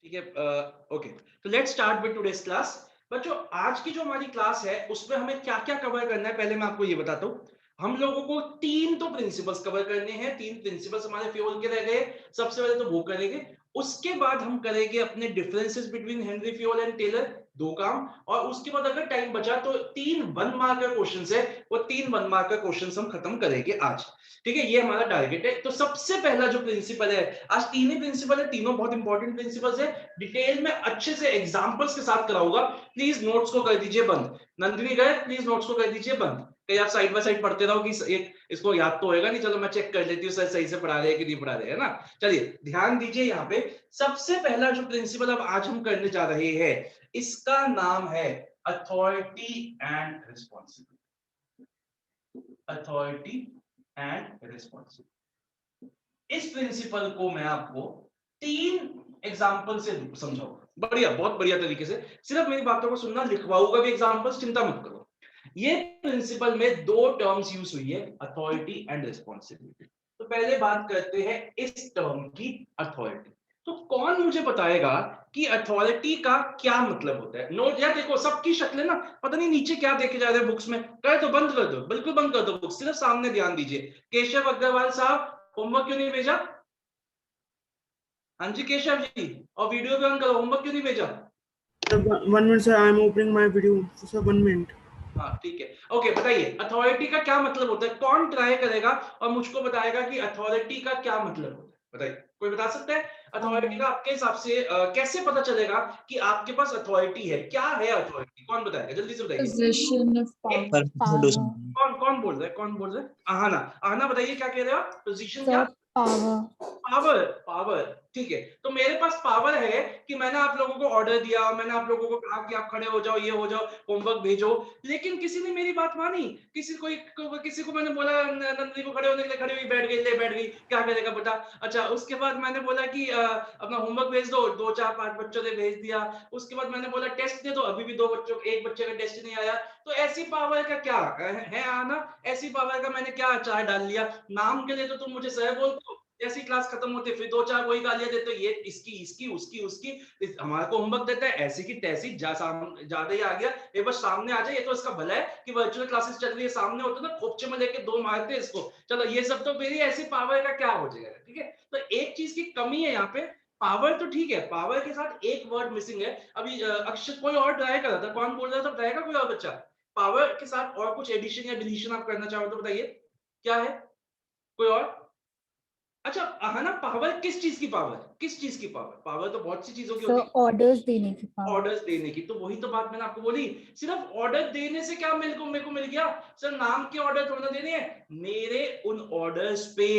ठीक है। ओके, तो let's start with today's class. बच्चों, आज की जो हमारी क्लास है उसमें हमें क्या क्या कवर करना है, पहले मैं आपको ये बताता हूँ। हम लोगों को तीन तो प्रिंसिपल्स कवर करने हैं, तीन प्रिंसिपल्स हमारे फ्यूल के रह गए। सबसे पहले तो वो करेंगे, उसके बाद हम करेंगे अपने differences between Henri Fayol and Taylor, दो काम। और उसके बाद अगर टाइम बचा तो तीन 1 मार्क का क्वेश्चंस है, वो तीन 1 मार्क का क्वेश्चंस हम खत्म करेंगे आज। ठीक है, ये हमारा टारगेट है। तो सबसे पहला जो प्रिंसिपल है, आज तीन ही प्रिंसिपल है, तीनों बहुत इंपॉर्टेंट प्रिंसिपल्स है। डिटेल में अच्छे से एग्जांपल्स के साथ कराऊंगा। प्लीज नोट्स को कर दीजिए बंद। नंदिनी गए, प्लीज नोट्स को कर दीजिए बंद। कहीं आप साइड बाय साइड पढ़ते रहो कि एक इसको याद तो होएगा नहीं, चलो मैं चेक कर लेती हूँ सर सही से पढ़ा रहे हैं कि नहीं पढ़ा रहे, है ना। चलिए ध्यान दीजिए यहाँ पे। सबसे पहला जो प्रिंसिपल अब आज हम करने जा रहे हैं, इसका नाम है authority and responsibility. Authority and responsibility. इस प्रिंसिपल को मैं आपको तीन एग्जांपल से समझाऊंगा, बढ़िया, बहुत बढ़िया तरीके से। सिर्फ मेरी बातों को सुनना, लिखवाऊंगा भी एग्जांपल्स, चिंता मत करो। ये प्रिंसिपल में दो टर्म्स यूज हुई है, अथॉरिटी एंड रिस्पॉन्सिबिलिटी। तो पहले बात करते हैं इस टर्म की, अथॉरिटी। तो कौन मुझे बताएगा कि अथॉरिटी का क्या मतलब होता है। नोट यार, देखो सबकी शक्लें ना, पता नहीं नीचे क्या देखे जा रहे हैं बुक्स में। कर दो, बंद कर दो, बिल्कुल बंद कर दो बुक, सिर्फ सामने ध्यान दीजिए। केशव अग्रवाल साहब, होमवर्क क्यों नहीं भेजा? हाँ जी केशव जी, और वीडियो भी ऑन करो, होमवर्क क्यों नहीं भेजा? 1 minute sir, I am opening my video. Sir, 1 minute. हाँ ठीक है, ओके। बताइए अथॉरिटी का क्या मतलब होता है, कौन ट्राई करेगा और मुझको बताएगा कि अथॉरिटी का क्या मतलब होता है। बताइए, कोई बता सकता है? अथॉरिटी का आपके हिसाब से कैसे पता चलेगा कि आपके पास अथॉरिटी है? क्या है अथॉरिटी, कौन बताएगा, जल्दी से बताइए। Position of एक power. कौन कौन बोल रहा है, कौन बोल रहा है? आहाना, आहाना बताइए क्या कह रहे हो आप, पोजीशन क्या? Sir, power. Power, power. ठीक है, तो मेरे पास पावर है कि मैंने आप लोगों को ऑर्डर दिया, मैंने आप लोगों को कहा कि आप खड़े हो जाओ, ये हो जाओ, होमवर्क भेजो। लेकिन किसी ने मेरी बात मानी। किसी को मैंने बोला नंदिनी को खड़े होने के लिए, खड़ी हुई, बैठ गई, ले बैठ गई, क्या करेगा बेटा। अच्छा, उसके बाद मैंने बोला कि अपना होमवर्क भेज दो, 2 4 5 बच्चों ने भेज दिया। उसके बाद मैंने बोला टेस्ट दे दो, अभी भी एक बच्चे का टेस्ट नहीं आया। तो ऐसी पावर का क्या है आना, ऐसी पावर का मैंने क्या अचार डाल लिया। नाम के लिए तो तुम मुझे सर बोलते हो, जैसी क्लास खत्म होती है फिर 2 4 वही गालियां देते हो, ये इसकी इसकी उसकी उसकी। हमारे को होमवर्क देता है ऐसी की तैसी, ज्यादा ही आ गया, एक बार सामने आ जाए। ये तो इसका भला है कि वर्चुअल क्लासेस चल रही है, सामने होते ना खोपचे में लेके दो मारते हैं इसको। चलो ये सब तो मेरी ऐसी पावर का क्या हो जाएगा, ठीक है। तो एक चीज की कमी है यहाँ पे, पावर तो ठीक है, पावर के साथ एक वर्ड मिसिंग है। अभी अक्षर कोई और ट्राई कर रहा था, कौन बोल रहा था, बताएगा कोई और बच्चा? पावर के साथ और कुछ एडिशन या डिलीशन आप करना चाहो तो बताइए, क्या है? कोई और? अच्छा, है ना, पावर किस चीज की पावर, किस चीज की पावर? पावर तो बहुत सी चीजों की होती So, है। orders देने की power. ऑर्डर्स देने की, तो वही तो बात मैंने आपको बोली। सिर्फ ऑर्डर देने से क्या मेरे को मिल गया? सर नाम के ऑर्डर थोड़ा ना देने हैं, मेरे उन ऑर्डर्स पे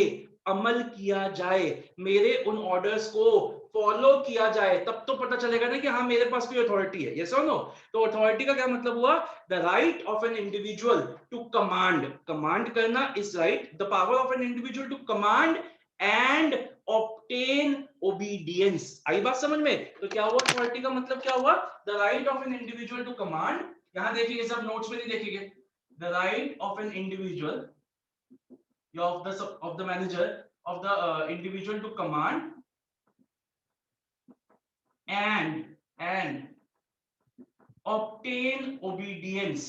अमल किया जाए, मेरे उन ऑर्डर्स को फॉलो किया जाए, तब तो पता चलेगा ना कि हाँ मेरे पास कोई अथॉरिटी है। यस और नो? तो अथॉरिटी का क्या मतलब हुआ? The right of an individual to command, command करना is right, the power of an individual to command and obtain obedience. आई बात समझ में? तो क्या हुआ, अथॉरिटी का मतलब क्या हुआ? The right of an individual to command, यहां देखिए, सब नोट्स में नहीं देखेंगे। The right of an individual, of the manager, of the individual to command and obtain obedience,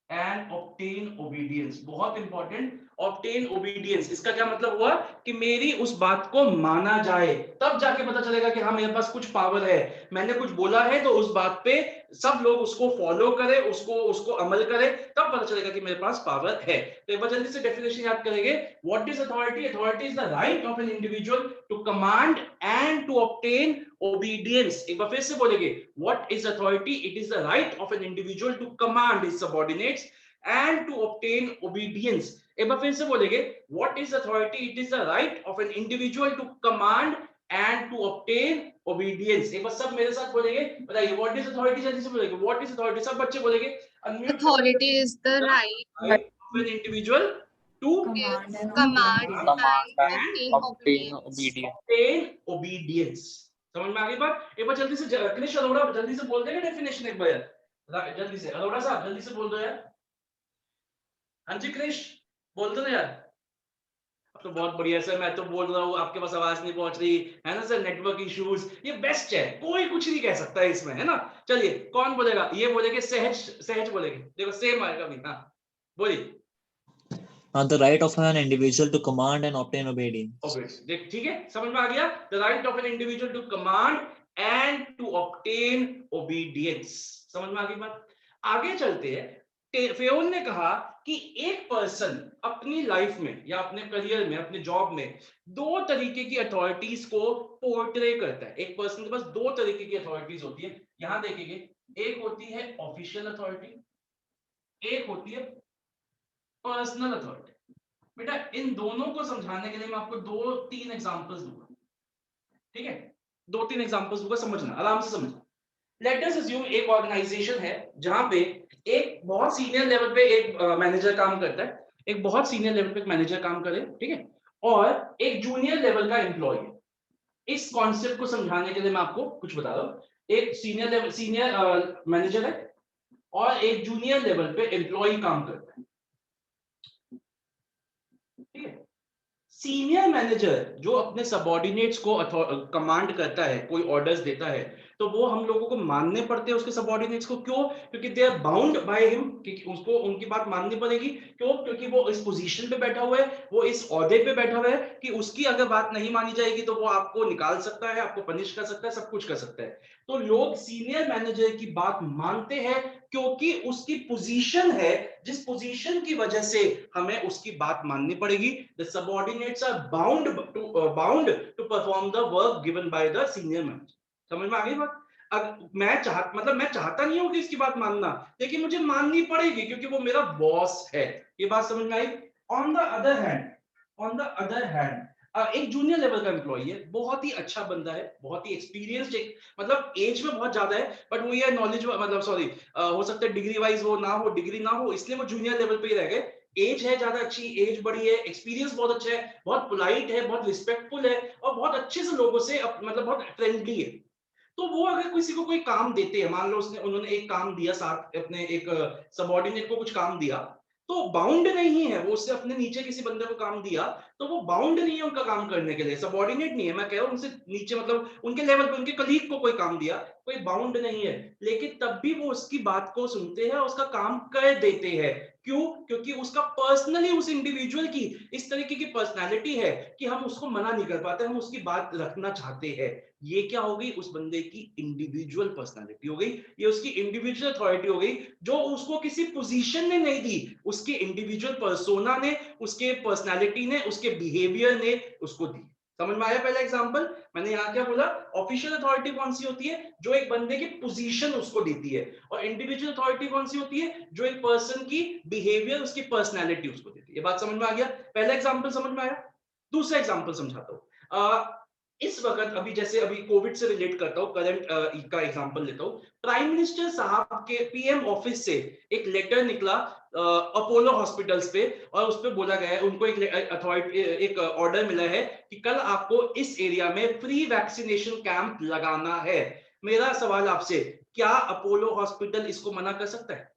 and obtain obedience, बहुत इंपॉर्टेंट। obtain obedience, इसका क्या मतलब हुआ? कि मेरी उस बात को माना जाए, तब जाके पता चलेगा कि हाँ मेरे पास कुछ पावर है। मैंने कुछ बोला है तो उस बात पे सब लोग उसको फॉलो करें, उसको अमल करें, तब पता चलेगा कि मेरे पास पावर है। तो एक बार जल्दी से डेफिनेशन याद करेंगे। What is authority? Authority is the right of an individual to command and to obtain obedience। एक बार फिर से बोलेंगे, what is authority? It is the right of an individual to command his subordinates and to obtain obedience। एक बार फिर से बोलेंगे, what is authority? It is the right of an individual to command and to obtain obedience। एक बार सब मेरे साथ बोलेंगे, बताइए what is authority, जल्दी से बोलेंगे what is authority, सब बच्चे बोलेंगे। Authority is the right of an individual to Command and command obtain. and obtain obedience. obtain obedience। समझ में आ गई बात? एक बार जल्दी से कृष्ण अरोड़ा जल्दी से बोल देंगे डेफिनेशन एक बार, जल्दी से अरोड़ा साहब जल्दी से बोल दो यार। हाँ जी कृष्ण, बोल दो ना यार। तो बहुत बढ़िया सर, मैं तो बोल रहा हूँ आपके पास आवाज नहीं पहुंच रही है ना सर, नेटवर्क इश्यूज, ये बेस्ट है, कोई कुछ नहीं कह सकता है इसमें, है ना। चलिए कौन बोलेगा, ये बोलेंगे सहज, सहज बोलेंगे, देखो सेम आएगा भी। हाँ बोलिए। The right of an individual to command and obtain obedience. देख ठीक है, समझ में आ गया, the right of an individual to command and to obtain obedience, समझ में आ गई बात। आगे चलते हैं, फेयोन ने कहा कि एक पर्सन अपनी लाइफ में या अपने करियर में, अपने जॉब में दो तरीके की अथॉरिटीज को पोर्ट्रे करता है। एक पर्सन के पास दो तरीके की अथॉरिटीज होती है, यहां देखेंगे, एक होती है ऑफिशियल अथॉरिटी, एक होती है पर्सनल अथॉरिटी। बेटा इन दोनों को समझाने के लिए मैं आपको दो तीन एग्जांपल्स दूंगा, ठीक है, दो तीन एग्जांपल्स दूंगा, समझना, आराम से समझना। लेट अस अज्यूम एक ऑर्गेनाइजेशन है जहां पे एक बहुत सीनियर लेवल पे एक मैनेजर काम करता है, एक बहुत सीनियर लेवल पे एक मैनेजर काम करे, ठीक है, और एक जूनियर लेवल का एम्प्लॉय है। इस कॉन्सेप्ट को समझाने के लिए मैं आपको कुछ बता रहा हूं। एक सीनियर लेवल, सीनियर मैनेजर है और एक जूनियर लेवल पे एम्प्लॉय काम करता है, ठीक है। सीनियर मैनेजर जो अपने सबऑर्डिनेट्स को कमांड करता है, कोई ऑर्डर्स देता है, तो वो हम लोगों को मानने पड़ते हैं उसके सबऑर्डिनेट्स को। क्यों? क्योंकि they are bound by him, क्योंकि उसको उनकी बात माननी पड़ेगी। क्यों? क्योंकि वो इस पोजीशन पे बैठा हुआ है, वो इस ओहदे पे बैठा हुआ है कि उसकी अगर बात नहीं मानी जाएगी तो वो आपको निकाल सकता है, आपको पनिश कर सकता है, सब कुछ कर सकता है। तो लोग सीनियर मैनेजर की बात मानते हैं क्योंकि उसकी पोजीशन है, जिस पोजीशन की वजह से हमें उसकी बात माननी पड़ेगी। The subordinates are bound to perform the work given by the senior manager. समझ में आ गई बात? अब मैं चाहता नहीं हूं कि इसकी बात मानना, लेकिन मुझे माननी पड़ेगी क्योंकि वो मेरा बॉस है। ये बात समझ में आई? ऑन द अदर हैंड एक जूनियर लेवल का एम्प्लॉय है, बहुत ही अच्छा बंदा है, बहुत ही एक्सपीरियंस्ड, मतलब एज में बहुत ज्यादा है, बट वो ये नॉलेज, मतलब सॉरी, हो सकता है डिग्री वाइज वो ना हो, डिग्री ना हो, इसलिए वो जूनियर लेवल पे ही रह गए। एज है ज्यादा अच्छी, एज बड़ी है, एक्सपीरियंस बहुत अच्छा है, बहुत पोलाइट है, बहुत रिस्पेक्टफुल है और बहुत अच्छे से लोगों से मतलब बहुत फ्रेंडली है। तो वो अगर किसी को कोई काम देते हैं, मान लो उन्होंने एक काम दिया, साथ अपने एक सबऑर्डिनेट को कुछ काम दिया, तो बाउंड नहीं है वो, उससे अपने नीचे किसी बंदे को काम दिया तो वो बाउंड नहीं है उनका काम करने के लिए, सबऑर्डिनेट नहीं है, मैं कह रहा हूं उनसे नीचे, मतलब उनके लेवल पे उनके कलीग को कोई काम दिया, कोई बाउंड नहीं है, लेकिन तब भी वो उसकी बात को सुनते हैं, उसका काम कर देते हैं। क्यों? क्योंकि उसका पर्सनली, उस इंडिविजुअल की इस तरीके की पर्सनालिटी है कि हम उसको मना नहीं कर पाते, हम उसकी बात रखना चाहते हैं। ये क्या हो गई? उस बंदे की इंडिविजुअल पर्सनालिटी हो गई, ये उसकी इंडिविजुअल अथॉरिटी हो गई, जो उसको किसी पोजीशन ने नहीं दी, उसके इंडिविजुअल पर्सोना ने, उसके पर्सनालिटी ने, उसके बिहेवियर ने उसको दी। समझ में आया पहला एग्जांपल? मैंने यहां क्या बोला? ऑफिशियल अथॉरिटी कौन सी होती है? जो एक बंदे की पोजीशन उसको देती है। और इंडिविजुअल अथॉरिटी कौन सी होती है? जो एक पर्सन की बिहेवियर, उसकी पर्सनालिटी उसको देती है। ये बात समझ में आ गया? पहला एग्जांपल समझ में आया? दूसरा एग्जांपल समझाता हूं। इस वक्त अभी, जैसे अभी कोविड से रिलेट करता हूं, करंट का एग्जांपल लेता हूं। प्राइम मिनिस्टर साहब के पीएम ऑफिस से एक लेटर निकला अपोलो हॉस्पिटल्स पे, और उस पे बोला गया है, उनको एक अथॉरिटी, एक ऑर्डर मिला है कि कल आपको इस एरिया में फ्री वैक्सीनेशन कैंप लगाना है। मेरा सवाल आपसे, क्या अपोलो हॉस्पिटल इसको मना कर सकता है?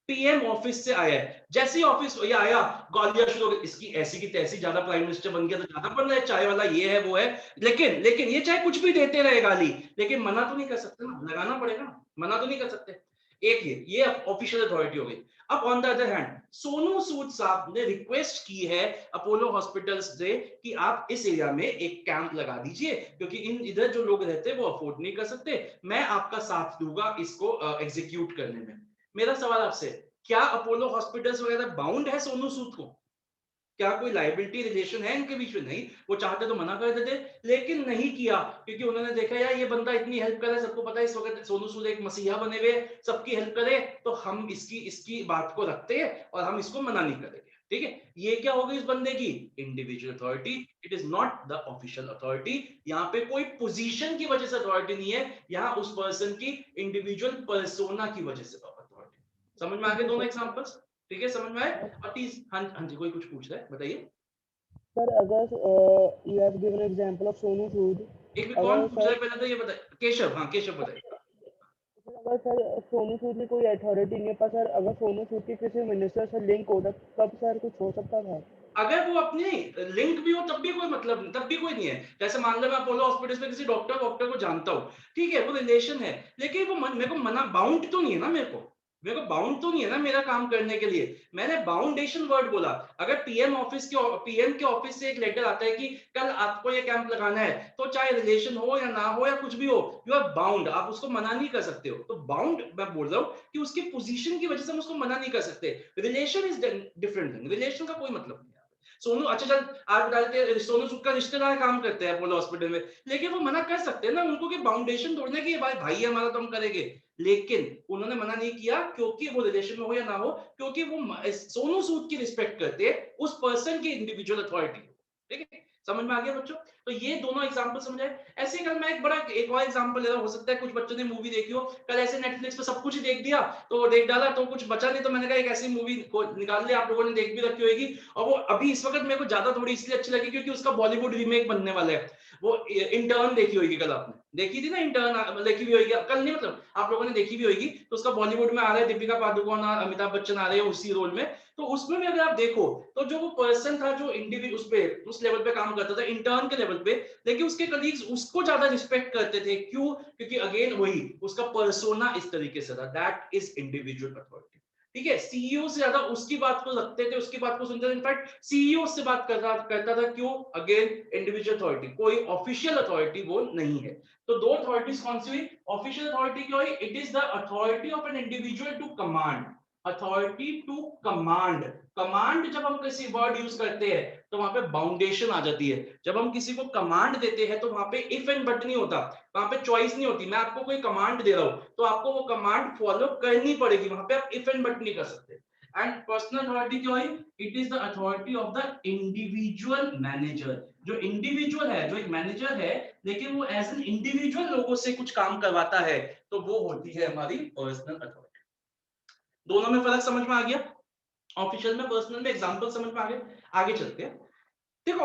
पीएम ऑफिस से आया है, जैसे ही ऑफिस ये आया, गालियां शुरू हो गई, इसकी ऐसी की तैसी, ज्यादा प्राइम मिनिस्टर बन गया तो ज्यादा बन रहा है, चाय वाला ये है वो है। लेकिन ये चाहे कुछ भी देते रहे गाली, लेकिन मना तो नहीं कर सकते ना, लगाना पड़ेगा ना, मना तो नहीं कर सकते। एक ये ऑफिशियल अथॉरिटी हो गई। अब on the other hand, Sonu Sood साहब ने रिक्वेस्ट की है अपोलो हॉस्पिटल्स से कि आप इस एरिया में एक कैंप लगा दीजिए, क्योंकि इधर जो लोग रहते हैं वो अफोर्ड नहीं कर सकते, मैं आपका साथ दूंगा इसको एग्जीक्यूट करने में। मेरा सवाल आपसे, क्या अपोलो हॉस्पिटल्स वगैरह बाउंड है सोनू सूद को? क्या कोई लायबिलिटी रिलेशन है इनके बीच में? नहीं। वो चाहते तो मना कर देते, लेकिन नहीं किया, क्योंकि उन्होंने देखा यार ये बंदा इतनी हेल्प कर रहा है, सबको पता है इस वक्त सोनू सूद एक मसीहा बने हुए, सबकी हेल्प करे, तो हम इसकी बात को रखते हैं और हम इसको मना नहीं करेंगे। ठीक है, ये क्या होगी इस बंदे की? Individual authority. It is not the official authority. यहाँ पे कोई पोजीशन की वजह से अथॉरिटी नहीं है, यहाँ उस पर्सन की इंडिविजुअल पर्सोना की वजह से अथॉरिटी। समझ में आ गए दोनों एग्जांपल्स? ठीक है, समझ में आए? और हाँ जी, कोई कुछ पूछ रहा है, बताइए Sir, अगर you have given an example of Sonu Sood, एक मिनट, कौन पूछ रहा है पहले तो ये बताइए। केशव, हाँ केशव बताइए। अगर सर सोनू सूद की कोई अथॉरिटी नहीं है, पर सर अगर सोनू सूद की किसी मिनिस्टर से लिंक होता तब सर कुछ हो सकता था? अगर वो अपने लिंक भी हो तब भी कोई मतलब नहीं, तब भी कोई नहीं है। जैसे मान लो मैं अपोलो हॉस्पिटल में किसी डॉक्टर को जानता हूँ, ठीक है, वो रिलेशन है, लेकिन वो मेरे को मना बाउंड तो नहीं है ना, मेरे को बाउंड तो नहीं है ना मेरा काम करने के लिए। मैंने बाउंडेशन वर्ड बोला। अगर पीएम के ऑफिस से एक लेटर आता है कि कल आपको ये कैंप लगाना है, तो चाहे रिलेशन हो या ना हो या कुछ भी हो, यू आर बाउंड, आप उसको मना नहीं कर सकते हो। तो बाउंड मैं बोल रहा हूँ कि उसकी पोजीशन की वजह से हम उसको मना नहीं कर सकते। Relation is different thing, relation का कोई मतलब नहीं है। सोनू, अच्छा चल आज बताते, सोनू सूद का रिश्तेदार काम करते हैं अपोलो हॉस्पिटल में, लेकिन वो मना कर सकते हैं ना उनको कि बाउंडेशन तोड़ने की, भाई भाई है हमारा तो हम करेंगे। लेकिन उन्होंने मना नहीं किया क्योंकि वो रिलेशन में हो या ना हो, क्योंकि वो सोनू सूद की रिस्पेक्ट करते हैं, उस पर्सन की इंडिविजुअल अथॉरिटी। ठीक है, समझ में आ गया बच्चों? तो ये दोनों एग्जांपल समझे। ऐसे कल मैं एक और एग्जांपल ले रहा हूं, हो सकता है कुछ बच्चों ने मूवी देखी हो, कल ऐसे नेटफ्लिक्स पे सब कुछ ही देख दिया, तो देख डाला तो कुछ बचा नहीं, तो मैंने कहा एक ऐसी मूवी को निकाल लिया, आप लोगों ने देख भी रखी होगी, और वो अभी इस वक्त मेरे को ज्यादा थोड़ी इसलिए अच्छी लगी क्योंकि उसका बॉलीवुड रीमेक बनने वाला है। वो इंटर्न देखी होगी, कल आपने देखी थी ना इंटर्न, देखी भी होगी कल, नहीं मतलब आप लोगों ने देखी भी होगी। तो उसका बॉलीवुड में आ रहा है, दीपिका पादुकोण और अमिताभ बच्चन आ रहे हैं उसी रोल में। तो उसमें भी अगर आप देखो तो जो वो पर्सन था जो इंडिविजुअल उस लेवल पे काम करता था, इंटर्न के लेवल पे, लेकिन उसके कलीग्स उसको ज्यादा रिस्पेक्ट करते थे। क्यों? क्योंकि अगेन वही उसका पर्सोना इस तरीके से था, दैट इज इंडिविजुअल अथॉरिटी। ठीक है, सीईओ से ज्यादा उसकी बात को रखते थे, उसकी बात को सुनते थे। इनफैक्ट सीईओ से बात करता था। क्यों? अगेन इंडिविजुअल अथॉरिटी, कोई ऑफिशियल अथॉरिटी वो नहीं है। तो दो अथॉरिटीज कौन सी हुई? ऑफिशियल अथॉरिटी क्या हुई? It is the authority of an individual to command, authority to command. Command जब हम किसी वर्ड यूज करते हैं तो वहां पे बाउंडेशन आ जाती है। जब हम किसी को कमांड देते हैं तो वहां पे इफ एंड बट नहीं होता, वहां पे चॉइस नहीं होती। मैं आपको कोई कमांड दे रहा हूं तो आपको वो कमांड फॉलो करनी पड़ेगी, वहां पे आप इफ एंड बट नहीं कर सकते। एंड पर्सनल अथॉरिटी क्या है? It is the authority of the individual manager. जो इंडिविजुअल है, जो एक मैनेजर है, लेकिन वो एज एन इंडिविजुअल लोगों से कुछ काम करवाता है, तो वो होती है हमारी पर्सनल अथॉरिटी। दोनों में फर्क समझ में आ गया? ऑफिशियल में, पर्सनल में, एग्जांपल समझ में आ गए? आगे चलते हैं। देखो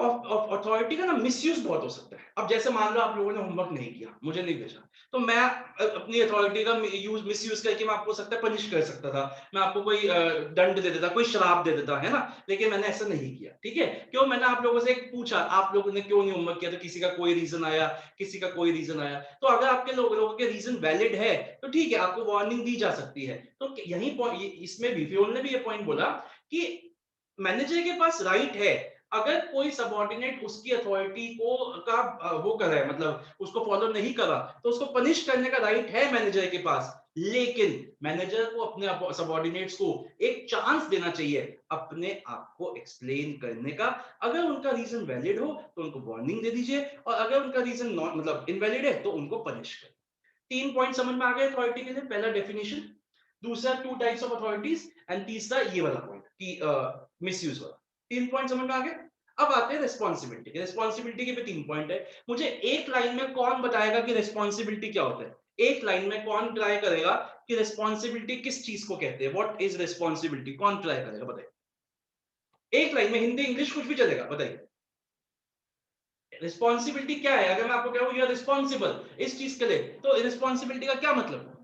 अथॉरिटी का ना मिसयूज बहुत हो सकता है। अब जैसे मान लो आप लोगों ने होमवर्क नहीं किया, मुझे नहीं भेजा, तो मैं अपनी अथॉरिटी का मिसयूज करके मैं आपको सकता है पनिश कर सकता था, मैं आपको कोई दंड दे देता, कोई श्राप दे देता, है ना। लेकिन मैंने ऐसा नहीं किया। ठीक है, क्यों? मैंने आप लोगों से पूछा, आप लोगों ने क्यों नहीं होमवर्क किया, तो किसी का कोई रीजन आया, किसी का कोई रीजन आया। तो अगर आपके लोगों के रीजन वैलिड है तो ठीक है, आपको वार्निंग दी जा सकती है। तो यही इसमें भी फियोल ने भी ये पॉइंट बोला कि मैनेजर के पास राइट है, अगर कोई सबऑर्डिनेट उसकी अथॉरिटी को वो कर रहा है, मतलब उसको फॉलो नहीं करा, तो उसको पनिश करने का राइट है मैनेजर के पास। लेकिन मैनेजर को अपने सबऑर्डिनेट्स को एक चांस देना चाहिए अपने आप को एक्सप्लेन करने का। अगर उनका रीजन वैलिड हो तो उनको वार्निंग दे दीजिए, और अगर उनका रीजन नॉट मतलब इनवैलिड है तो उनको पनिश करिए। 3 पॉइंट समझ में आ गए अथॉरिटी के लिए? पहला डेफिनेशन, दूसरा 2 टाइप्स ऑफ अथॉरिटीज, एंड तीसरा ये वाला पॉइंट कि मिसयूज वाला। 3 पॉइंट समझ में आ गए? अब आते हैं रिस्पॉन्सिबिलिटी के। रिस्पॉन्सिबिलिटी के भी 3 पॉइंट है। मुझे एक लाइन में कौन बताएगा कि रिस्पॉन्सिबिलिटी क्या होता है? एक लाइन में कौन ट्राई करेगा कि रिस्पॉन्सिबिलिटी किस चीज को कहते हैं? What is responsibility? कौन ट्राई करेगा? बताइए एक लाइन में, हिंदी इंग्लिश कुछ भी चलेगा, बताइए रिस्पॉन्सिबिलिटी क्या है। अगर मैं आपको कहूं यू आर रिस्पॉन्सिबल इस चीज के लिए, तो रिस्पॉन्सिबिलिटी का क्या मतलब?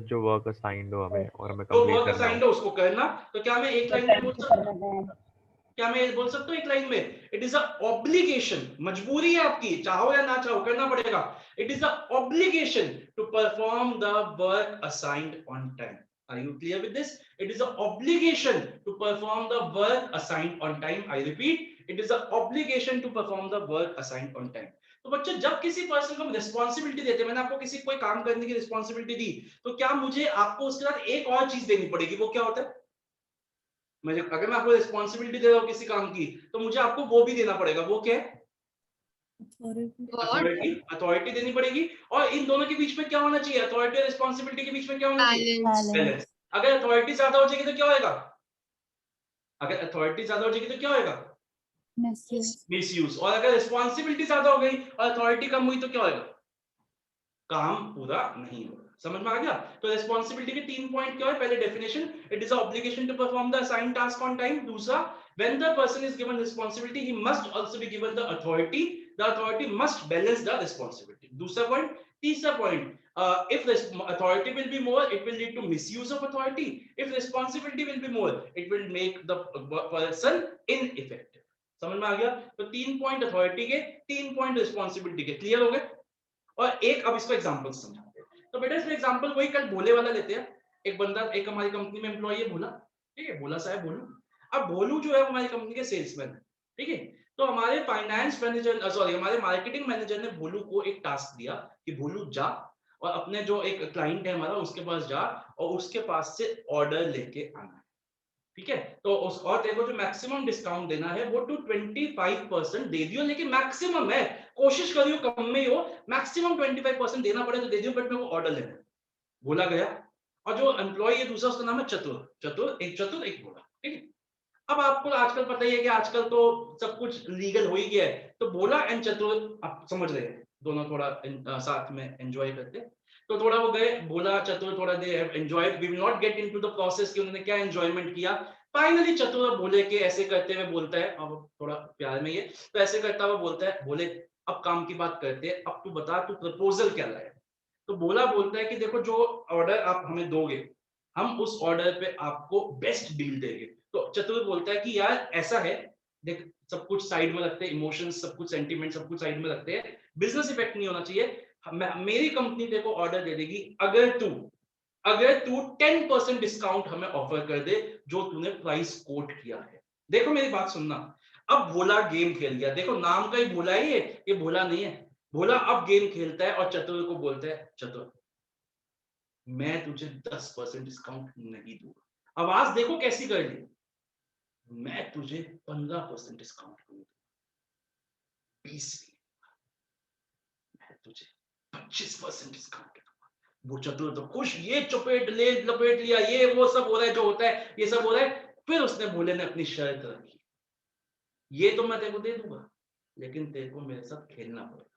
जो वर्क असाइंड हो हमें और हमें जो कंप्लीट वर्क करना असाइंड हो। है उसको करना। तो क्या मैं एक लाइन में बोल सकता हूं? क्या मैं बोल सकता हूं एक लाइन में? इट इज अ ऑब्लिगेशन, मजबूरी है आपकी, चाहो या ना चाहो करना पड़ेगा। It is a obligation to perform the work assigned on time. Are you clear with this? It is an obligation to perform the work assigned on time. I repeat, it is an obligation to perform the work assigned on time. तो बच्चों जब किसी person को हम responsibility देते हैं, मैंने आपको किसी कोई काम करने की रिस्पॉन्सिबिलिटी दी, तो क्या मुझे आपको उसके साथ एक और चीज देनी पड़ेगी? वो क्या होता है? अगर मैं आपको रिस्पॉन्सिबिलिटी दे रहा हूँ किसी काम की, तो मुझे आपको वो भी देना पड़ेगा। वो क्या है? What? अथॉरिटी देनी पड़ेगी। और इन दोनों के बीच में क्या होना चाहिए? अथॉरिटी और रिस्पॉन्सिबिलिटी के बीच में क्या होना चाहिए? Balance. बैलेंस। अगर अथॉरिटी ज्यादा हो जाएगी तो क्या होएगा? अगर अथॉरिटी ज्यादा हो जाएगी तो क्या होएगा? मिसयूज। और अगर रिस्पॉन्सिबिलिटी ज्यादा हो गई और अथॉरिटी कम हुई तो क्या होएगा? काम पूरा नहीं होगा। समझ में आ गया? तो रिस्पॉन्सिबिलिटी के 3 पॉइंट क्या है? पहले definition, it is a obligation to perform the assigned task on time. दूसरा, when the person is given responsibility he must also be given the authority, the authority must balance the responsibility. दूसरा point, तीसरा point, if authority will be more, it will lead to misuse of authority. If responsibility will be more, it will make the person ineffective. समझ में आ गया? तो 3 point authority के, 3 point responsibility के, clear हो गए? और एक अब इसको एग्जांपल समझाते हैं। तो बेटा इसमें एग्जांपल वही कल भोले वाला लेते हैं। एक बंदा, एक हमारी कंपनी में एम्प्लॉय है भोला, ठीक है, भोला साहब भोलू। अब भोलू जो है वो हमारी कंपनी के सेल्समैन है, ठीक है। तो हमारे फाइनेंस मैनेजर, सॉरी, हमारे मार्केटिंग मैनेजर ने भोलू को एक टास्क दिया कि भोलू जा और अपने जो एक क्लाइंट है हमारा उसके पास जा और उसके पास से ऑर्डर लेके आना है, ठीक है। तो उस और तेरे को जो मैक्सिमम डिस्काउंट देना है वो टू 25% दे दियो, लेकिन मैक्सिमम है, कोशिश करियो कम में ही हो, मैक्सिमम 25% देना पड़े तो दे दियो, बट मेरे को ऑर्डर लेना है। बोला गया। और जो एम्प्लॉय है दूसरा, उसका नाम है चतुर, चतुर एक भोला, ठीक है। अब आपको आजकल पता ही है कि आजकल तो सब कुछ लीगल हो ही गया है, तो भोला एंड चतुर आप समझ रहे हैं, दोनों थोड़ा साथ में एंजॉय करते। तो थोड़ा वो गए, भोला चतुर थोड़ा they have enjoyed, we will not get into the process कि उन्होंने क्या एंजॉयमेंट किया। फाइनली चतुर और भोले के ऐसे करते हुए बोलता है, अब थोड़ा प्यार में ये, तो ऐसे करता हुआ बोलता है, भोले अब काम की बात करते हैं, अब तू बता तू प्रपोजल क्या लाया। तो भोला बोलता है कि देखो जो ऑर्डर आप हमें दोगे, हम उस ऑर्डर पे आपको बेस्ट डील देंगे। तो चतुर बोलता है कि यार ऐसा है, देख सब कुछ साइड में रखते हैं, इमोशंस सब कुछ, सेंटिमेंट सब कुछ साइड में रखते हैं, बिजनेस इफेक्ट नहीं होना चाहिए। मेरी कंपनी तेरे को ऑर्डर दे देगी अगर तू 10% डिस्काउंट हमें ऑफर कर दे जो तूने प्राइस कोट किया है। देखो मेरी बात सुनना, अब भोला गेम खेल गया, देखो नाम का ही भोला ही है, ये भोला नहीं है। भोला अब गेम खेलता है और चतुर को बोलता है, चतुर मैं तुझे 10% डिस्काउंट नहीं दूंगा। आवाज देखो कैसी कर ली, मैं तुझे 15% डिस्काउंट दूंगा, 20 मैं तुझे 25% डिस्काउंट दूंगा। वो चतुर तो खुश, ये लपेट लिया, ये वो सब हो रहा है, जो होता है ये सब हो रहा है। फिर उसने भोले ने अपनी शर्त रखी, ये तो मैं तेरे को दे दूंगा, लेकिन तेरे को मेरे साथ खेलना पड़ेगा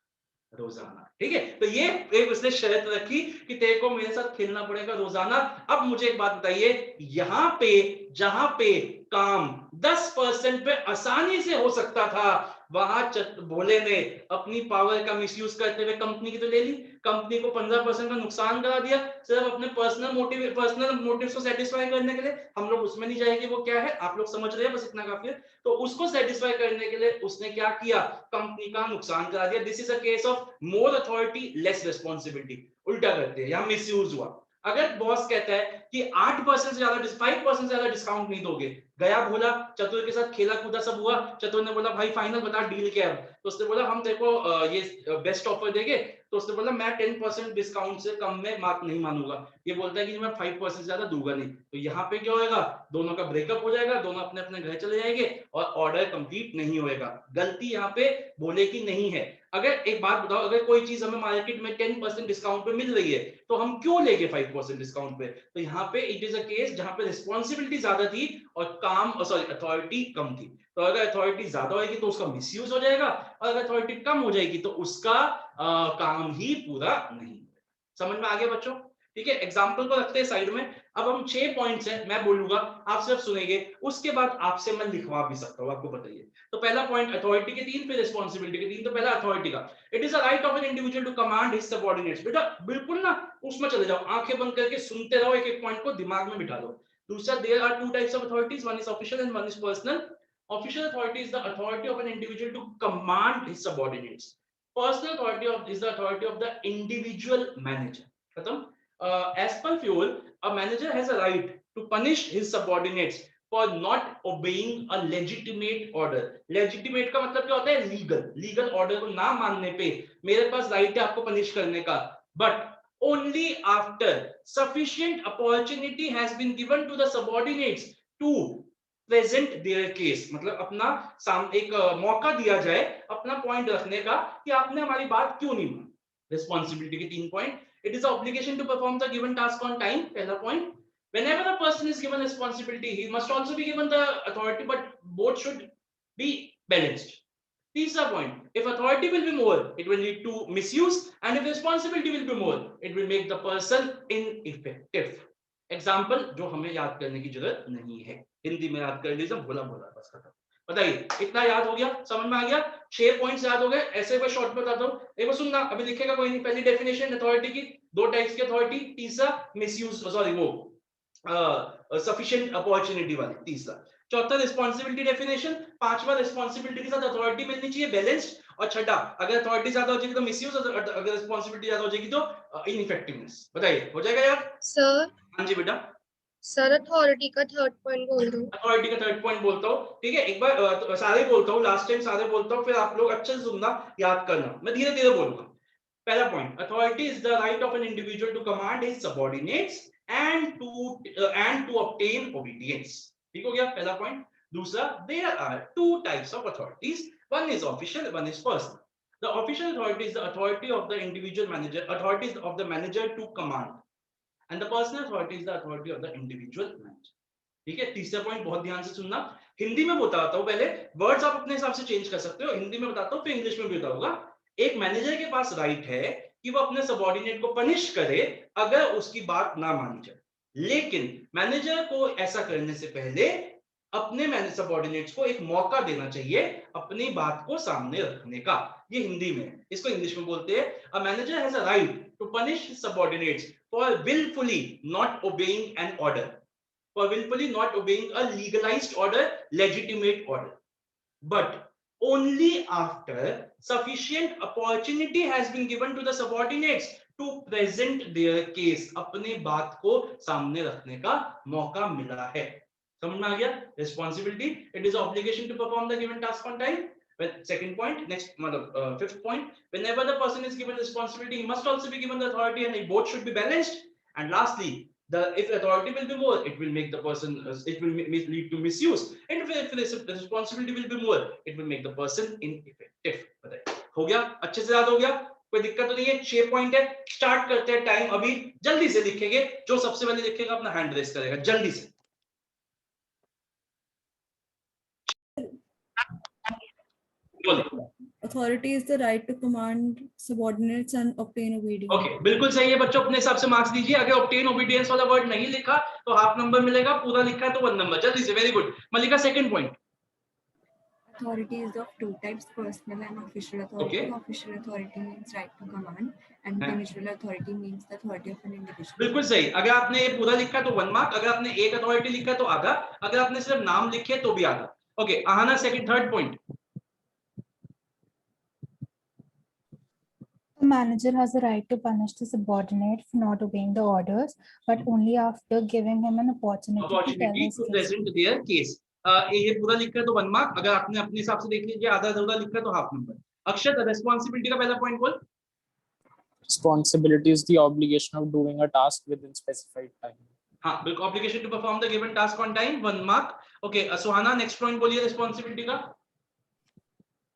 रोजाना, ठीक है। तो ये एक उसने शर्त रखी कि तेरे को मेरे साथ खेलना पड़ेगा रोजाना। अब मुझे एक बात बताइए, यहाँ पे जहां पे काम 10% पे आसानी से हो सकता था, वहां भोले ने अपनी पावर का मिसयूज करते हुए कंपनी की तो ले ली, कंपनी को 15% का नुकसान करा दिया, सिर्फ अपने पर्सनल मोटिव को सेटिस्फाई करने के लिए। हम लोग उसमें नहीं जाएंगे वो क्या है, आप लोग समझ रहे हैं, बस इतना काफी है। तो उसको सेटिस्फाई करने के लिए उसने क्या किया, कंपनी का नुकसान करा दिया। This is a case of more authority less responsibility, उल्टा करते हैं, यहां मिसयूज हुआ। अगर बॉस कहता है कि 8% से ज्यादा 5% से ज्यादा डिस्काउंट नहीं दोगे, गया भोला चतुर के साथ खेला कूदा सब हुआ, चतुर ने बोला भाई फाइनल बता डील क्या है, तो उसने बोला हम तेरे को ये बेस्ट ऑफर देंगे, तो उसने बोला मैं 10% डिस्काउंट से कम में बात नहीं मानूंगा। ये बोलता है कि मैं 5% से ज्यादा दूंगा नहीं। तो यहाँ पे क्या होगा, दोनों का ब्रेकअप हो जाएगा, दोनों अपने अपने घर चले जाएंगे और ऑर्डर कंप्लीट नहीं होएगा। गलती यहाँ पे भोले की नहीं है। अगर एक बात बताओ, अगर कोई चीज हमें मार्केट में 10% डिस्काउंट पे मिल रही है तो हम क्यों लेंगे 5% डिस्काउंट पे। तो यहाँ पे इट इज अ केस जहां पे रिस्पॉन्सिबिलिटी ज्यादा थी और अथॉरिटी कम थी। तो अगर अथॉरिटी ज्यादा होगी तो उसका मिसयूज हो जाएगा, और अगर अथॉरिटी कम हो जाएगी तो उसका काम ही पूरा नहीं होगा। समझ में आ गया बच्चों, ठीक है। एग्जाम्पल को रखते हैं साइड में। अब हम 6 पॉइंट्स हैं, मैं बोलूंगा आप सिर्फ सुनेंगे, उसके बाद आपसे मैं लिखवा भी सकता हूं, आपको बताइए। तो पहला पॉइंट अथॉरिटी के 3, फिर रिस्पॉन्सिबिलिटी के 3। तो पहला अथॉरिटी का, it is a right of an individual to command his subordinates. बेटा बिल्कुल ना उसमें चले जाओ, आंखें बंद करके सुनते रहो, एक एक पॉइंट को दिमाग में बिठा लो। दूसरा, there are 2 types of authorities, one is official and one is personal. Official authority is the authority of an individual to command his subordinates. Personal authority is the authority of the individual manager. खत्म। As per fuel, a manager has a right to punish his subordinates for not obeying a legitimate order. Legitimate का मतलब क्या होता है, legal order को ना मानने पे मेरे पास right है आपको पनिश करने का, but only after sufficient opportunity has been given to the subordinates to present their case. मतलब अपना एक मौका दिया जाए अपना पॉइंट रखने का कि आपने हमारी बात क्यों नहीं मानी। रिस्पॉन्सिबिलिटी के 3 point, it is obligation to perform the given task on time, पहला point. whenever a person is given responsibility he must also be given the authority, but both should be balanced. तीसरा point, if authority will be more it will lead to misuse, and if responsibility will be more it will make the person ineffective. Example जो हमें याद करने की जरूरत नहीं है, हिंदी में याद कर लीजिए, बोला बस खत्म। बताइए इतना याद हो गया, समझ में आ गया? 6 पॉइंट्स याद हो गए। ऐसे मैं शॉर्ट बताता हूँ, एक बार सुनना, अभी लिखेगा कोई नहीं। पहली डेफिनेशन अथॉरिटी की, 2 टाइप्स की अथॉरिटी, तीसरा मिसयूज, सॉरी वो सफिशिएंट अपॉर्चुनिटी वाली, तीसरा। चौथा रिस्पांसिबिलिटी डेफिनेशन, पांचवा रिस्पांसिबिलिटी के साथ अथॉरिटी मिलनी चाहिए बैलेंस्ड, और छठा अगर अथॉरिटी ज्यादा हो जाएगी तो मिसयूज, अगर रिस्पांसिबिलिटी ज्यादा हो जाएगी तो इनइफेक्टिवनेस। बताइए हो जाएगा यार? सर हाँ जी बेटा। सर अथॉरिटी का थर्ड पॉइंट बोल दो। अथॉरिटी का थर्ड पॉइंट बोलता हूँ, ठीक है? एक बार तो सारे बोलता हूँ, लास्ट टाइम सारे बोलता हूँ, फिर आप लोग अच्छे से सुनना, याद करना, मैं धीरे धीरे बोलूंगा। पहला point, authority is the right of an individual to command his subordinates and to obtain obedience. ठीक हो गया पहला पॉइंट। दूसरा, there are two types of authorities, one is official, one is personal. The official authority is the authority of the individual manager, authority of the manager to command, and the personal authority is the authority of the individual manager. ठीक है? तीसरा point बहुत ध्यान से सुनना, हिंदी में बताता हूं, पहले वर्ड्स आप अपने हिसाब से चेंज कर सकते हो, हिंदी में बताता हूं फिर इंग्लिश में भी बताऊंगा। एक मैनेजर के पास राइट है कि वो अपने सबऑर्डिनेट को पनिश करे अगर उसकी बात ना मानी जाए, लेकिन मैनेजर को ऐसा करने से पहले अपने सबऑर्डिनेट्स को एक मौका देना चाहिए अपनी बात को सामने रखने का। ये हिंदी में है, इसको इंग्लिश में बोलते हैं, a manager has a right to punish his subordinates for willfully not obeying an order, for willfully not obeying a legalized order, legitimate order, but only after sufficient opportunity has been given to the subordinates to present their case, अपने बात को सामने रखने का मौका मिला है। समझ में आ गया? Responsibility, it is obligation to perform the given task on time. Second point, next मतलब fifth point, whenever the person is given responsibility, he must also be given the authority, and both should be balanced. And lastly, if authority will be more, it will make the person, it will lead to misuse, and if the responsibility will be more, it will make the person ineffective. बताइए हो गया? अच्छे से याद हो गया? कोई दिक्कत तो नहीं है? 6 पॉइंट है। स्टार्ट करते हैं, टाइम अभी, जल्दी से लिखेंगे, जो सबसे पहले लिखेगा अपना हैंड रेस करेगा, जल्दी से। Authority is the right to command subordinates and obtain obedience. Okay, बिल्कुल सही है बच्चों, अपने हिसाब से मार्क्स दीजिए। अगर ऑब्टेन ओबीडियंस वाला वर्ड नहीं लिखा तो हाफ नंबर मिलेगा, पूरा लिखा तो 1 नंबर। जल्दी से, very good. Mallika, second point. Authority is of two types, personal and official authority. Okay. Official authority means right to command, and हाँ. individual authority means the authority of an individual. बिल्कुल सही। अगर आपने ये पूरा लिखा तो 1 मार्क, अगर आपने एक अथॉरिटी लिखा तो आधा, अगर आपने सिर्फ नाम लिखे तो भी आधा। Okay, Aahana, second third point. The manager has a right to punish the subordinate for not obeying the orders, but only after giving him an opportunity to tell opportunity his to case. Present their case. ये पूरा लिखा है तो 1 mark, अगर आपने अपने हिसाब से देख लीजिए, आधा अधूरा लिखा है तो हाफ नंबर। अक्षत, रिस्पांसिबिलिटी का पहला पॉइंट बोल। Responsibility is the obligation of doing a task within specified time. हाँ, बिल्कुल, obligation to perform the given task on time, 1 mark. Okay, Suhana, next point बोलिए रिस्पांसिबिलिटी का।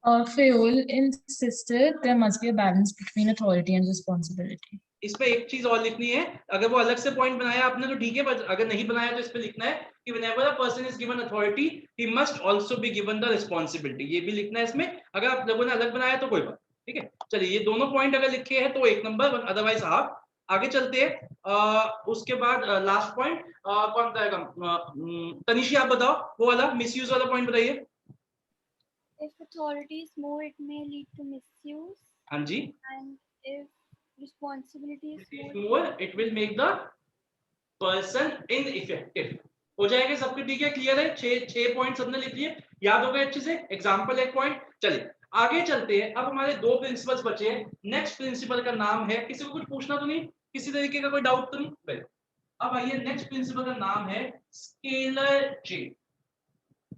Fayol insisted there must be a balance between authority and responsibility. इस पे एक चीज और लिखनी है, अगर वो अलग से पॉइंट बनाया आपने तो ठीक है, पर अगर नहीं बनाया तो इस पे लिखना है कि whenever a person is given authority, he must also be given the responsibility। ये भी लिखना है इसमें, अगर आप लोगों ने अलग बनाया तो कोई बात, ठीक है? चलिए, ये दोनों पॉइंट अगर लिखे हैं तो 1 नंबर, अदरवाइज हाफ। आगे चलते हैं, उसके बाद लास्ट पॉइंट कौन बताएगा? तनिशी, आप बताओ, वो वाला मिसयूज वाला पॉइंट बताइए। If authority is more, it may lead to misuse. हाँ जी। And if responsibility is more, it will make the person ineffective। हो जाएगा सबके? ठीक है, क्लियर है? 6 पॉइंट सबने लिख लिए, याद हो गए अच्छे से? Example 1 point. चलिए आगे चलते हैं। अब हमारे 2 प्रिंसिपल्स बचे हैं। नेक्स्ट प्रिंसिपल का नाम है, किसी को कुछ पूछना तो नहीं, किसी तरीके का कोई डाउट तो नहीं? अब आइए, नेक्स्ट प्रिंसिपल का नाम है स्केलर चेन।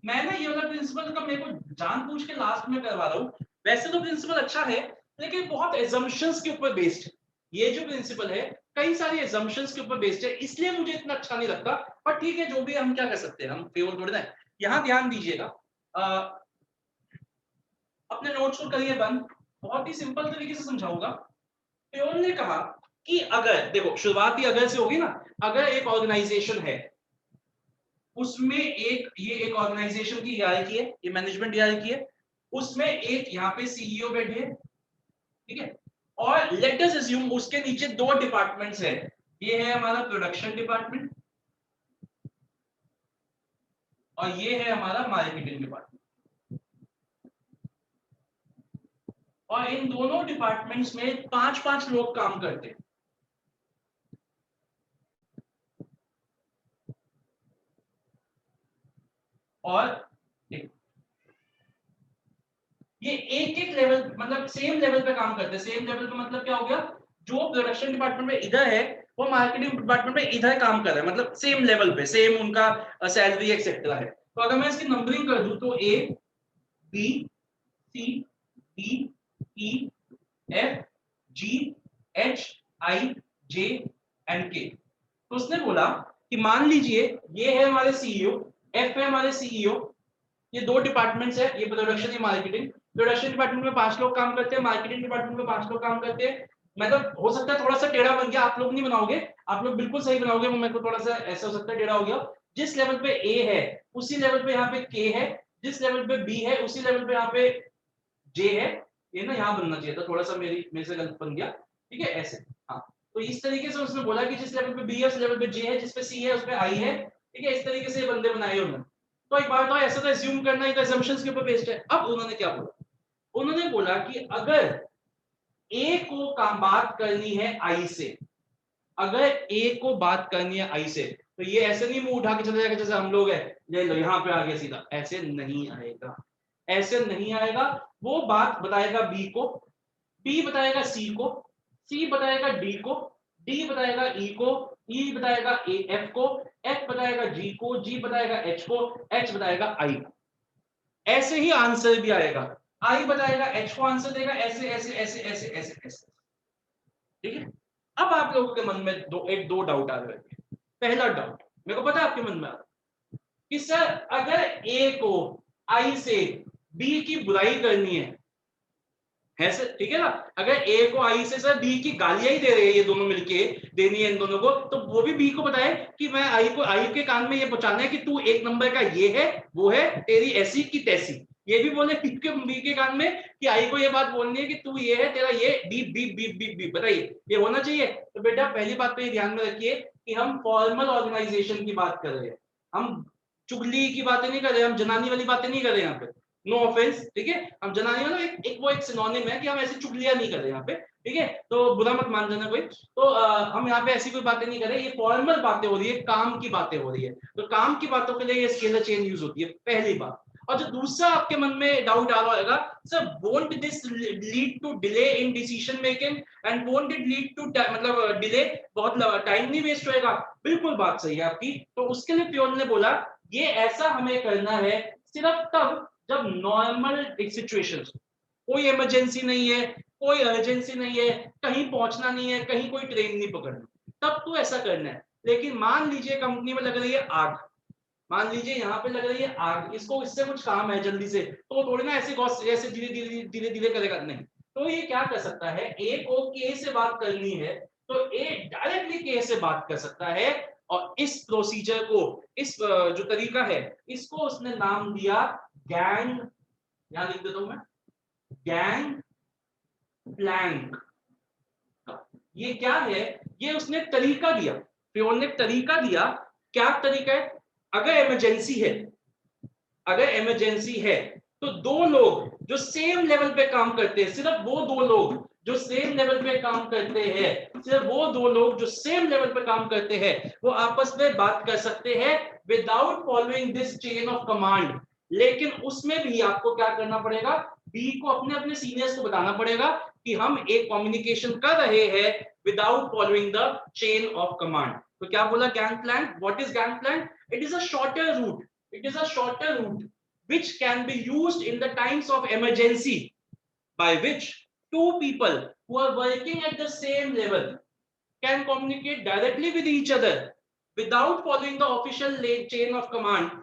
मैं ना ये वाला प्रिंसिपल का मेरे को जानबूझ के लास्ट में करवा रहा हूँ। वैसे तो प्रिंसिपल अच्छा है, लेकिन बहुत एजम्पशंस के ऊपर बेस्ड है। ये जो प्रिंसिपल है कई सारी एजम्पशंस के ऊपर बेस्ड है, इसलिए मुझे इतना अच्छा नहीं लगता, पर ठीक है, जो भी, हम क्या कर सकते हैं, हम फेवर थोड़ी ना है। यहाँ ध्यान दीजिएगा, अपने नोट्स को करिए बंद, बहुत ही सिंपल तरीके से समझाऊंगा। फेवर ने कहा कि अगर, देखो शुरुआत ही अगर से होगी ना, अगर एक ऑर्गेनाइजेशन है, उसमें ये एक ऑर्गेनाइजेशन की हायरार्की है, ये मैनेजमेंट हायरार्की है, उसमें एक यहाँ पे सीईओ बैठे हैं, ठीक है, और लेट अस अज्यूम उसके नीचे 2 डिपार्टमेंट्स हैं। ये है हमारा प्रोडक्शन डिपार्टमेंट और ये है हमारा मार्केटिंग डिपार्टमेंट। और इन दोनों डिपार्टमेंट्स में 5-5 लोग काम करते हैं। और ये एक लेवल मतलब सेम लेवल पे काम करते हैं। सेम लेवल का मतलब क्या हो गया, जो प्रोडक्शन डिपार्टमेंट में इधर है वो मार्केटिंग डिपार्टमेंट में इधर काम कर रहा है, मतलब सेम लेवल पे, सेम उनका सैलरी एक्सेट्रा है। तो अगर मैं इसकी नंबरिंग कर दूं तो A B C D E F G H I J and K. तो उसने बोला कि मान लीजिए ये है हमारे सीईओ, एफ है हमारे सीईओ, ये दो डिपार्टमेंट्स है, ये प्रोडक्शन, ये मार्केटिंग। प्रोडक्शन डिपार्टमेंट में 5 लोग काम करते हैं, मार्केटिंग डिपार्टमेंट में 5 लोग काम करते हैं। मतलब हो सकता है थोड़ा सा टेढ़ा बन गया, आप लोग नहीं बनाओगे, आप लोग बिल्कुल सही बनाओगे, मेरे को थोड़ा सा ऐसा हो सकता है टेढ़ा हो गया। जिस लेवल पे ए है उसी लेवल पे यहाँ पे के है, जिस लेवल पे बी है उसी लेवल पे यहाँ पे जे है। ये ना यहाँ बनना चाहिए था, थोड़ा सा मेरे से गलत बन गया, ठीक है ऐसे। हाँ, तो इस तरीके से उसने बोला कि जिस लेवल पे बी है उस लेवल पे जे है, जिस पे सी है उस पे आई है, ठीक है। इस तरीके से ये बंदे बनाए उन्होंने। तो एक बार तो ऐसा तो अज्यूम करना ही, तो assumptions के ऊपर बेस्ड है। अब उन्होंने क्या बोला, उन्होंने बोला कि अगर ए को काम बात करनी है आई से, अगर ए को बात करनी है आई से, तो ये ऐसे नहीं मुंह उठा के चले जाएगा जैसे हम लोग है, ले लो यहाँ पे आ गया सीधा, ऐसे नहीं आएगा, ऐसे नहीं आएगा। वो बात बताएगा बी को, बी बताएगा सी को, सी बताएगा डी को, डी बताएगा ई को, ई बताएगा एफ को, एफ बताएगा जी को, जी बताएगा एच को, एच बताएगा आई को। ऐसे ही आंसर भी आएगा, आई बताएगा एच को आंसर देगा, ऐसे ऐसे ऐसे ऐसे ऐसे ऐसे, ठीक है। अब आप लोगों के मन में दो डाउट आ रहे हैं। पहला डाउट मेरे को पता है आपके मन में आ रहा है कि सर अगर ए को आई से बी की बुराई करनी है सर, ठीक है ना। अगर ए को आई से सर बी की गालियां ही दे रहे हैं ये दोनों मिलके, देनी है इन दोनों को, तो वो भी बी को बताए कि मैं आई के कान में ये पहुंचाना है कि तू एक नंबर का ये है वो है, तेरी ऐसी की तैसी। ये भी बोले बी के कान में कि आई को ये बात बोलनी है कि तू ये है, तेरा ये B B B B B. बताइए ये होना चाहिए। तो बेटा पहली बात तो ये ध्यान में रखिए कि हम फॉर्मल ऑर्गेनाइजेशन की बात कर रहे हैं, हम चुगली की बातें नहीं कर रहे, हम जनानी वाली बातें नहीं कर रहे यहाँ पे। नो ऑफेंस, ठीक है। हम जनानी मतलब एक वो एक सिनोनिम है कि हम ऐसी चुगलियां नहीं कर रहे यहाँ पे, ठीक है। तो बुरा मत मान लेना कोई। तो हम यहाँ पे ऐसी कोई बातें नहीं कर रहे, ये फॉर्मल बातें हो रही है, काम की बातें हो रही है। तो काम की बातों के लिए ये स्केलर चेन यूज होती है, पहली बात। और जो दूसरा आपके मन में डाउट आ रहा होगा, sir won't this lead to delay in decision making and won't it lead to मतलब डिले, बहुत टाइम नहीं वेस्ट होएगा। बिल्कुल बात सही है आपकी। तो उसके लिए प्योन ने बोला ये ऐसा हमें करना है सिर्फ तब जब नॉर्मल सिचुएशन, कोई इमरजेंसी नहीं है, कोई अर्जेंसी नहीं है, कहीं पहुंचना नहीं है, कहीं कोई ट्रेन नहीं पकड़ना, तब तो ऐसा करना है। लेकिन मान लीजिए कंपनी में लग रही है आग, मान लीजिए यहाँ पे लग रही है आग, इसको इससे कुछ काम है जल्दी से, तो थोड़ी ना ऐसे धीरे धीरे करेगा, नहीं। तो ये क्या कर सकता है, ए को के से बात करनी है तो ए डायरेक्टली के से बात कर सकता है। और इस प्रोसीजर को, इस जो तरीका है, इसको उसने नाम दिया गैंग, यहां लिख देता हूं मैं, गैंग प्लैंक। ये क्या है, ये उसने तरीका दिया, प्योन ने तरीका दिया। क्या तरीका है, अगर इमरजेंसी है, अगर इमरजेंसी है तो दो लोग जो सेम लेवल पे काम करते हैं, सिर्फ वो दो लोग जो सेम लेवल पे काम करते हैं, सिर्फ वो दो लोग जो सेम लेवल पे काम करते हैं, वो आपस में बात कर सकते हैं without following this chain of command. लेकिन उसमें भी आपको क्या करना पड़ेगा, बी को अपने अपने सीनियर्स को बताना पड़ेगा कि हम एक कम्युनिकेशन कर रहे हैं without following the chain of command. तो क्या बोला gang plank, what is gang plank? It is a shorter route, it is a shorter route which can be used in the times of emergency, by which two people who are working at the same level can communicate directly with each other without following the official chain of command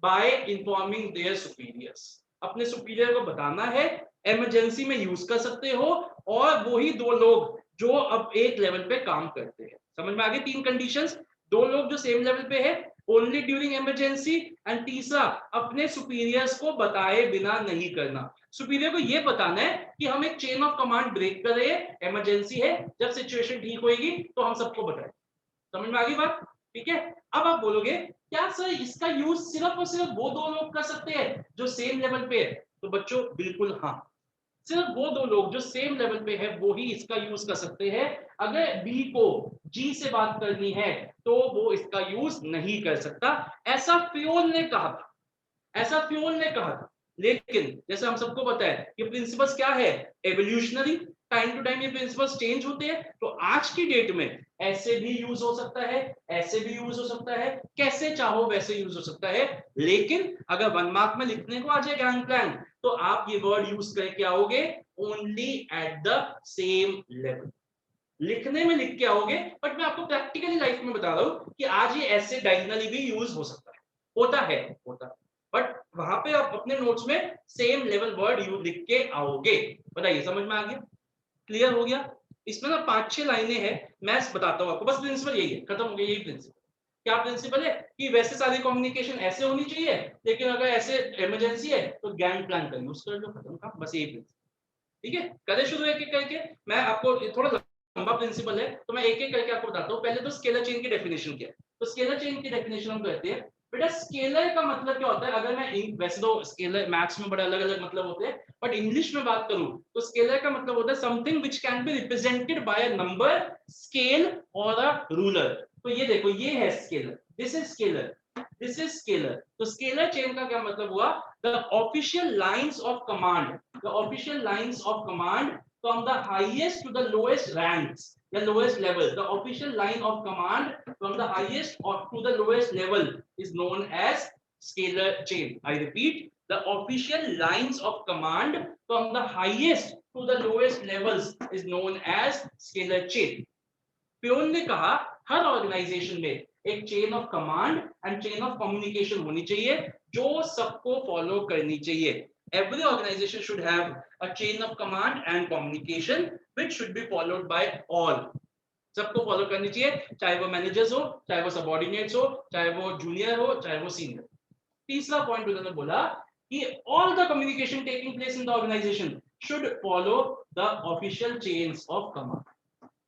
by informing their superiors। अपने superior को बताना है, emergency में use कर सकते हो, और वही दो लोग जो अब एक लेवल पे काम करते हैं। समझ में आ गई तीन कंडीशंस, दो लोग जो सेम लेवल पे है ओनली ड्यूरिंग इमरजेंसी, एंड तीसरा अपने सुपीरियर्स को बताए बिना नहीं करना। सुपीरियर को यह बताना है कि हम एक चेन ऑफ कमांड ब्रेक कर रहे हैं, इमरजेंसी है, जब सिचुएशन ठीक होगी तो हम सबको बताएं। समझ में आ गई बात, ठीक है। अब आप बोलोगे क्या सर इसका यूज सिर्फ और सिर्फ वो दो लोग कर सकते हैं जो सेम लेवल पे है? तो बच्चों बिल्कुल हाँ, सिर्फ वो दो लोग जो सेम लेवल पे है वो ही इसका यूज कर सकते हैं। अगर बी को जी से बात करनी है तो वो इसका यूज नहीं कर सकता, ऐसा फ्योल ने कहा था, ऐसा फ्योल ने कहा था। लेकिन जैसे हम सबको पता है ये प्रिंसिपल्स क्या है, एवोल्यूशनरी, टाइम टू टाइम ये प्रिंसिपल्स चेंज होते हैं। तो आज की डेट में ऐसे भी यूज हो सकता है, ऐसे भी यूज हो सकता है, कैसे चाहो वैसे यूज हो सकता है। लेकिन अगर 1 मार्क में लिखने को आ जाए गैंगप्लैंग तो आप ये वर्ड यूज करके आओगे only at the same level, लिखने में लिख के आओगे। बट मैं आपको प्रैक्टिकली लाइफ में बता रहा हूं कि आज ये ऐसे डायगोनली भी यूज हो सकता है, होता है, बट वहां पे आप अपने नोट्स में सेम लेवल वर्ड यूज लिख के आओगे। बताइए समझ में आ गया, क्लियर हो गया? इसमें ना 5-6 लाइनें हैं, मैं बताता हूं आपको, बस प्रिंसिपल यही है, खत्म हो गया यही प्रिंसिपल। क्या प्रिंसिपल है कि वैसे सारी कम्युनिकेशन ऐसे होनी चाहिए, लेकिन अगर ऐसे इमरजेंसी है तो गैंगप्लैंग का यूज कर लो, खत्म का, बस यही प्रिंसिपल। ठीक है, करें शुरू एक एक करके। मैं आपको थोड़ा लंबा प्रिंसिपल है तो मैं एक एक करके आपको बताता हूँ। पहले तो स्केलर चेन की डेफिनेशन क्या है। तो स्केलर चेन की डेफिनेशन हम कहते हैं बेटा स्केलर का मतलब क्या होता है। अगर मैं वैसे तो स्केलर मैथ्स में बड़े अलग अलग मतलब होते हैं, बट इंग्लिश में बात करूं तो स्केलर का मतलब होता है something which can be represented by a number, scale और अ रूलर। तो ये देखो ये है scalar, this is scalar, this is scalar. तो स्केलर चेन का क्या मतलब हुआ, the official lines of command, the official lines of command from the highest to the lowest ranks, the lowest level. The official line of command from the highest or to the lowest level is known as scalar chain. I repeat, the official lines of command from the highest to the lowest levels is known as scalar chain. Peon ने कहा हर organisation में एक chain of command and chain of communication होनी चाहिए जो सबको follow करनी चाहिए। Every organization should have a chain of command and communication which should be followed by all. सबको फॉलो करनी चाहिए, चाहे वो मैनेजर्स हो, चाहे वो सबऑर्डिनेट्स हो, चाहे वो जूनियर हो, चाहे वो सीनियर। तीसरा पॉइंट उन्होंने बोला कि all the communication taking place in the organization should follow the official chains of command.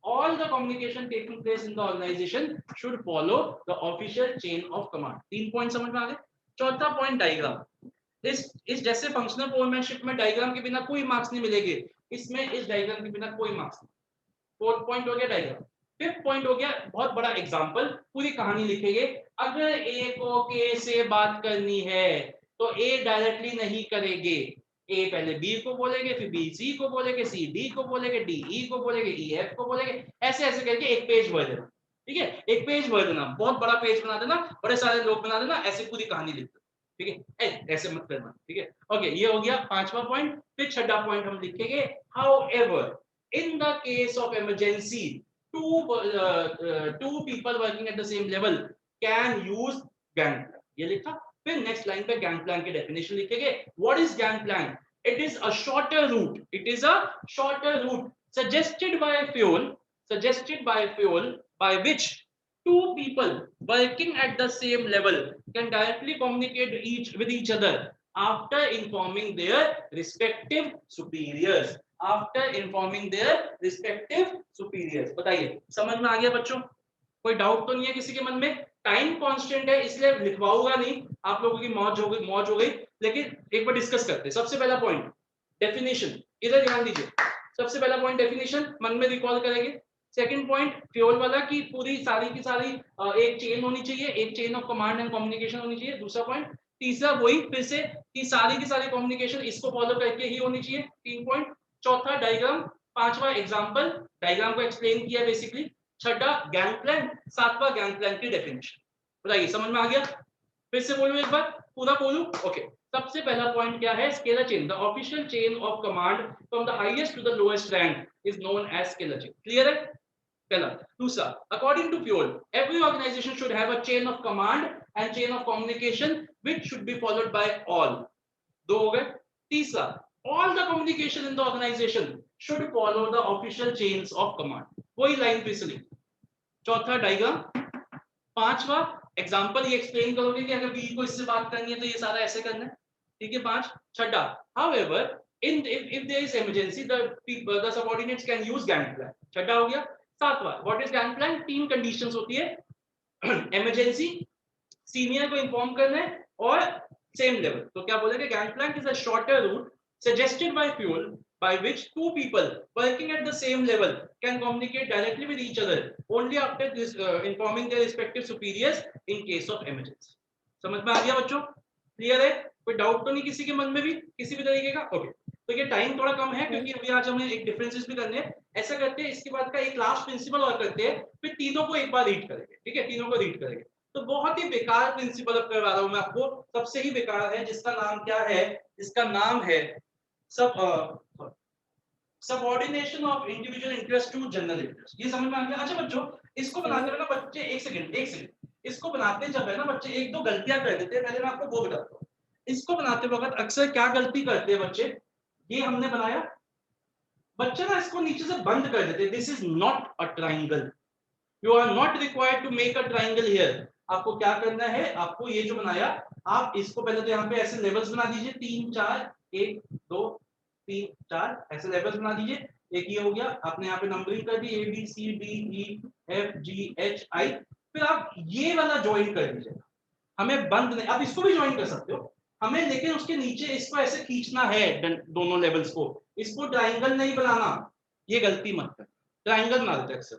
All the communication taking place in the organization should follow the official chain of command. 3 point समझ में आ गए। चौथा point diagram. इस जैसे functional foremanship में diagram के बिना कोई मार्क्स नहीं मिलेंगे, इसमें इस डायग्राम के बिना कोई मार्क्स नहीं। 4th पॉइंट हो गया डायग्राम। 5th पॉइंट हो गया बहुत बड़ा एग्जांपल, पूरी कहानी लिखेंगे। अगर ए को के से बात करनी है तो ए डायरेक्टली नहीं करेंगे, ए पहले बी को बोलेंगे, फिर बी सी को बोलेंगे, सी डी को बोलेंगे, डी ई को बोलेंगे, ई एफ को बोलेंगे, ऐसे ऐसे करके एक पेज भर देना। ठीक है, एक पेज भर देना, बहुत बड़ा पेज बना देना, बड़े सारे लोग बना देना, ऐसे पूरी कहानी लिख दो। ठीक है, ऐसे मत करना। ठीक है, ओके, ये हो गया 5वां पॉइंट। फिर 6वां पॉइंट हम लिखेंगे, however in the case of emergency two people working at the same level can use gangplank। ये लिखा। फिर नेक्स्ट लाइन पे गैंगप्लैंक की डेफिनेशन लिखेंगे। What is gangplank? It is a shorter route, it is a shorter route suggested by fuel by which two people working at the same level can directly communicate with each other after informing their respective superiors, after informing their respective superiors। बताइए समझ में आ गया बच्चों? कोई doubt तो नहीं है किसी के मन में? टाइम कांस्टेंट है इसलिए लिखवाऊंगा नहीं, आप लोगों की मौज हो गई, लेकिन एक बार डिस्कस करते हैं। सबसे पहला पॉइंट डेफिनेशन, इधर ध्यान दीजिए। सबसे पहला पॉइंट डेफिनेशन मन में रिकॉल करेंगे। सेकंड पॉइंट फ्यूल वाला की पूरी सारी की सारी एक चेन होनी चाहिए, एक chain of command and communication होनी चाहिए। दूसरा पॉइंट, तीसरा वही फिर से कि सारी की सारी कम्युनिकेशन इसको फॉलो करके ही होनी चाहिए। 3 पॉइंट। चौथा डायग्राम। 5वां एग्जांपल, डायग्राम को एक्सप्लेन किया बेसिकली। 6वां गैंगप्लैंक। 7वां गैंगप्लैंक की डेफिनेशन। बताइए समझ में आ गया? फिर से बोलूं एक बार, पूरा बोलूं? ओके। सबसे पहला पॉइंट क्या है? Scalar chain, the official chain of command from the highest to the lowest rank is known as scalar chain. Clear है? पहला। दूसरा, according to Fayol every organisation should have a chain of command and chain of communication which should be followed by all. 2 हो गए। तीसरा, all the communication in the organization should follow the official chains of command। वही line फिर से लिख। चौथा diagram. 5वां example ये एक्सप्लेन करोगे कि अगर बी को इससे बात करनी है तो ये सारा ऐसे करना है। ठीक है, 5। 6वां, however if there is emergency the subordinates can use gangplank। 6वां हो गया। 7वां, what is gangplank? 3 कंडीशंस होती है, इमरजेंसी, सीनियर को इन्फॉर्म करना है और सेम लेवल। तो क्या बोलेंगे? Gangplank is a shorter route suggested by fuel by which two people working at the same level can communicate directly with each other only after this informing their respective superiors in case of emergency. समझ में आ गया बच्चों? Clear है? कोई doubt तो नहीं किसी के मन में भी किसी भी तरीके का? ओके, तो ये टाइम थोड़ा कम है क्योंकि अभी आज हमें एक डिफरेंसेस भी करने हैं। ऐसा करते हैं, इसके बाद का एक लास्ट प्रिंसिपल और करते हैं, फिर तीनों को एक बार रीड करेंगे, ठीक है? तीनों को रीड करेंगे। तो बहुत ही बेकार प्रिंसिपल अब करवा रहा हूं मैं आपको, सबसे ही बेकार है, जिसका नाम क्या है? इसका नाम है subordination of individual interest to general interest. ये समझ में आ गया? अच्छा बच्चों, इसको बनाते हुए ना बच्चे एक सेकंड, इसको बनाते जब है ना बच्चे एक दो गलतियां कर देते हैं, पहले मैं आपको वो बताता हूँ। इसको बनाते वक्त अक्सर क्या गलती करते हैं बच्चे? ये हमने बनाया, बच्चे ना इसको नीचे से बंद कर देते हैं। This is not a triangle, you are not required to make a triangle here. आपको क्या करना है? आपको ये जो बनाया, आप इसको पहले तो यहाँ पे ऐसे लेवल्स बना दीजिए, 3 4 1 2 3 4 ऐसे लेवल्स बना दीजिए। एक ये हो गया, आपने यहाँ पे नंबरिंग कर दी, A B C D E F G H I। फिर आप ये वाला ज्वाइन कर दीजिएगा, हमें बंद नहीं, आप इसको भी ज्वाइन कर सकते हो हमें, लेकिन उसके नीचे इसको ऐसे खींचना है दोनों लेवल्स को, इसको ट्राइंगल नहीं बनाना, ये गलती मत कर, ट्राइंगल बना देते अक्सर।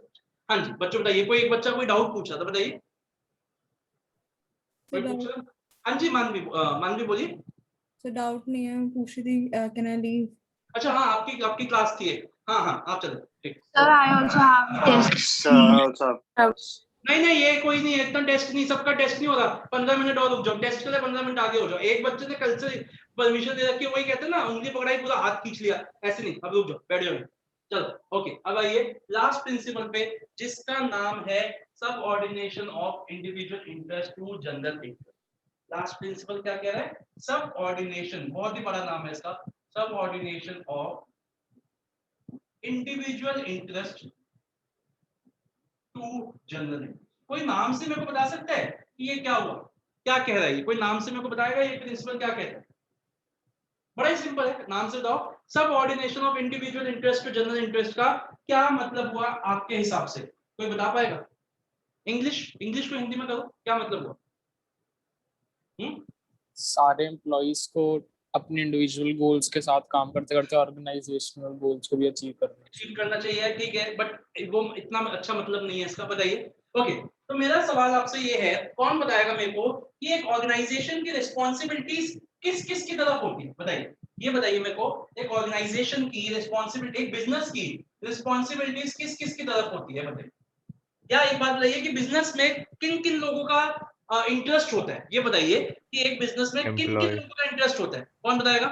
हाँ जी बच्चों बताइए, कोई एक बच्चा कोई डाउट पूछ रहा था, बताइए। हाँ जी मानवी बोलिए। सो डाउट नहीं है, पूछ रही थी कैन आई लीव? अच्छा हाँ, आपकी क्लास थी। हाँ आप चलो, ठीक। Sir, I also have test. नहीं ये कोई नहीं है, इतना टेस्ट नहीं, सबका टेस्ट नहीं हो रहा। 15 मिनट और रुक जाओ, टेस्ट के लिए 15 मिनट आगे हो जाओ। एक बच्चे ने कल से परमिशन दे रखी है, वही कहते हैं ना, उंगली पकड़ाई पूरा हाथ खींच लिया, ऐसे नहीं। अब रुक जाओ, बैठ जाओ, चलो ओके। अब आइए लास्ट प्रिंसिपल पे, जिसका नाम है subordination of individual interest to general interest. Last principle क्या कह रहा है? सबऑर्डिनेशन, बहुत ही बड़ा नाम है इसका, subordination of individual interest to general interest. कोई नाम से मेरे को बता सकता है कि ये क्या हुआ, क्या कह रहा है ये? कोई नाम से मेरे को बताएगा ये प्रिंसिपल क्या कहता है? बड़ा ही सिंपल है, नाम से बताओ। Subordination of individual interest to general interest का क्या मतलब हुआ आपके हिसाब से? कोई बता पाएगा? इंग्लिश को हिंदी में करो, क्या मतलब हुआ? सारे एम्प्लॉइज को अपने इंडिविजुअल गोल्स के साथ काम करते करते ऑर्गेनाइजेशनल गोल्स को भी अचीव करना चाहिए, ठीक है, बट वो इतना अच्छा मतलब नहीं है इसका, बताइए। ओके, तो मेरा सवाल आपसे ये है, कौन बताएगा मेरे को कि एक ऑर्गेनाइजेशन की रिस्पांसिबिलिटीज किस किस की तरफ होती है? बताइए, ये बताइए मेरे को, एक ऑर्गेनाइजेशन की रिस्पांसिबिलिटी, एक बिजनेस की रिस्पांसिबिलिटीज किस किस की तरफ होती है? बताइए। या एक बात बताइए कि बिजनेस में किन किन लोगों का इंटरेस्ट होता है? ये बताइए कि एक बिजनेस में किन किन लोगों का इंटरेस्ट होता है? कौन बताएगा?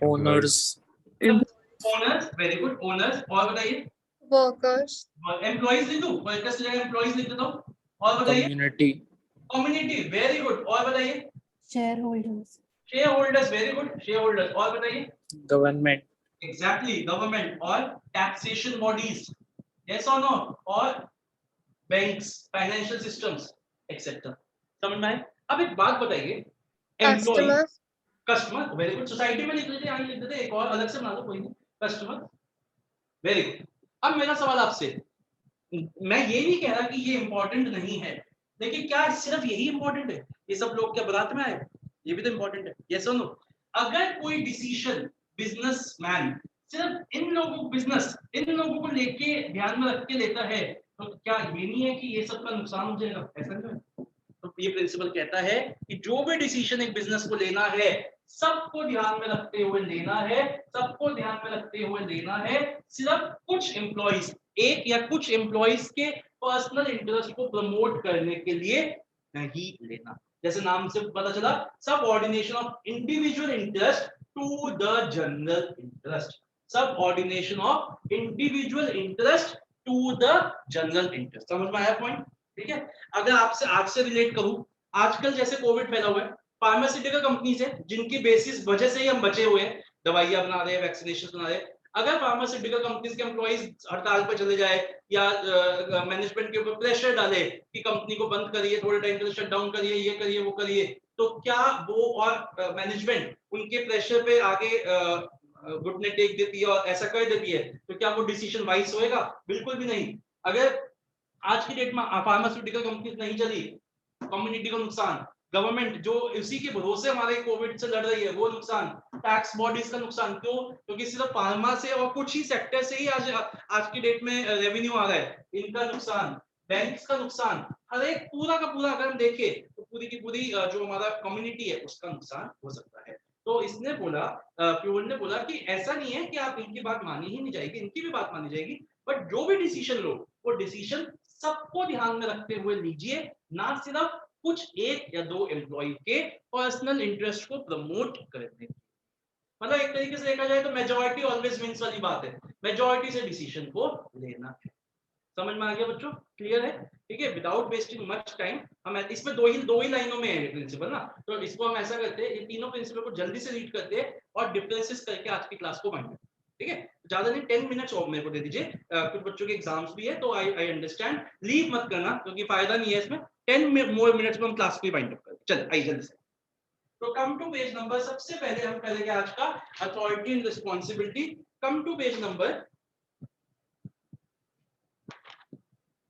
ओनर्स। Very good, owners. और बताइए? Workers. एम्प्लॉइज लिख दूं? वर्कर्स की जगह एम्प्लॉइज लिख देता हूं। और बताइए? Community, very good. और बताइए? Shareholders, very good, shareholders. और बताइए? Government, exactly, government. और टैक्सेशन बॉडीज, यस और नो? और बैंक्स, फाइनेंशियल सिस्टम्स एक्सेट्रा। समझ में आए? अब एक बात बताइए, कस्टमर, वेरी गुड। सोसाइटी में लिख लेते, यहाँ लिख देते, एक और अलग से बना दो, कोई नहीं, कस्टमर, वेरी गुड। अब मेरा सवाल आपसे, मैं ये नहीं कह रहा कि ये इंपॉर्टेंट नहीं है, लेकिन क्या सिर्फ यही इंपॉर्टेंट है? ये सब लोग क्या बारात में आए? ये भी तो इंपॉर्टेंट है, यस और नो? अगर कोई डिसीजन बिजनेसमैन सिर्फ इन लोगों को लेके ध्यान में रख के लेता है, तो क्या ये नहीं है कि ये सबका नुकसान हो जाएगा? ऐसा नहीं है। तो ये प्रिंसिपल कहता है कि जो भी डिसीजन एक बिजनेस को लेना है, सबको ध्यान में रखते हुए लेना है, सबको ध्यान में रखते हुए लेना है। सिर्फ कुछ एम्प्लॉइज, एक या कुछ एम्प्लॉइज के पर्सनल इंटरेस्ट को प्रमोट करने के लिए नहीं लेना। जैसे नाम से पता चला, subordination of individual interest to the general interest. Subordination of individual interest to the general interest. समझ में आया पॉइंट? ठीक है। अगर आपसे आज से रिलेट करूं, आजकल जैसे कोविड फैला हुआ है, फार्मास्यूटिकल कंपनीज है जिनकी बेसिस वजह से ही हम बचे हुए हैं, दवाइयां बना रहे हैं, वैक्सीनेशन बना रहे हैं। अगर फार्मास्यूटिकल कंपनीज के एम्प्लॉइज हड़ताल पर चले जाए या मैनेजमेंट के ऊपर प्रेशर डाले कि कंपनी को बंद करिए, थोड़े टाइम के लिए शट डाउन करिए, ये करिए, वो करिए, तो क्या वो और मैनेजमेंट उनके प्रेशर पे आगे घुटने टेक देती है और ऐसा कर देती है, तो क्या वो डिसीजन वाइज होएगा? बिल्कुल भी नहीं। अगर आज की डेट में फार्मास्यूटिकल कंपनीज नहीं चली, कम्युनिटी को नुकसान, गवर्नमेंट जो इसी के भरोसे हमारे कोविड से लड़ रही है वो नुकसान, टैक्स बॉडीज का नुकसान, क्यों? क्योंकि सिर्फ फार्मा से और कुछ ही सेक्टर से ही आज की डेट में रेवेन्यू आ रहा है, इनका नुकसान, बैंक्स का नुकसान, हर एक पूरा का पूरा अगर हम देखें तो पूरी की पूरी जो हमारा कम्युनिटी है उसका नुकसान हो सकता है। तो इसने बोला, प्योर ने बोला कि ऐसा नहीं है कि आप इनकी बात मानी ही नहीं जाएगी, इनकी भी बात मानी जाएगी, बट जो भी डिसीजन लो वो डिसीजन सबको ध्यान में रखते हुए लीजिए, ना सिर्फ कुछ एक या दो एम्प्लॉय के पर्सनल इंटरेस्ट को प्रमोट करने। मतलब एक तरीके से देखा जाए तो मेजॉरिटी ऑलवेज विंस वाली बात है, मेजॉरिटी से डिसीजन को लेना है। समझ में आ गया बच्चों? क्लियर है? ठीक है, विदाउट वेस्टिंग मच टाइम हम इसमें दो ही लाइनों में है प्रिंसिपल ना, तो इसको हम ऐसा करते हैं, ये तीनों प्रिंसिपल को जल्दी से रीड करते हैं और डिफरेंसेस करके आज की क्लास को वाइंड करते हैं। ठीक है, ज्यादा नहीं, 10 मिनट्स और मेरे को दे दीजिए, कुछ बच्चों के एग्जाम्स भी है तो आई अंडरस्टैंड, लीव मत करना क्योंकि फायदा नहीं है इसमें, 10 मोर मिनट्स में हम क्लास को वाइंड अप करते हैं। चल आइए जल्दी से, तो कम टू पेज नंबर, सबसे पहले हम करेंगे आज का authority and responsibility. Come to page number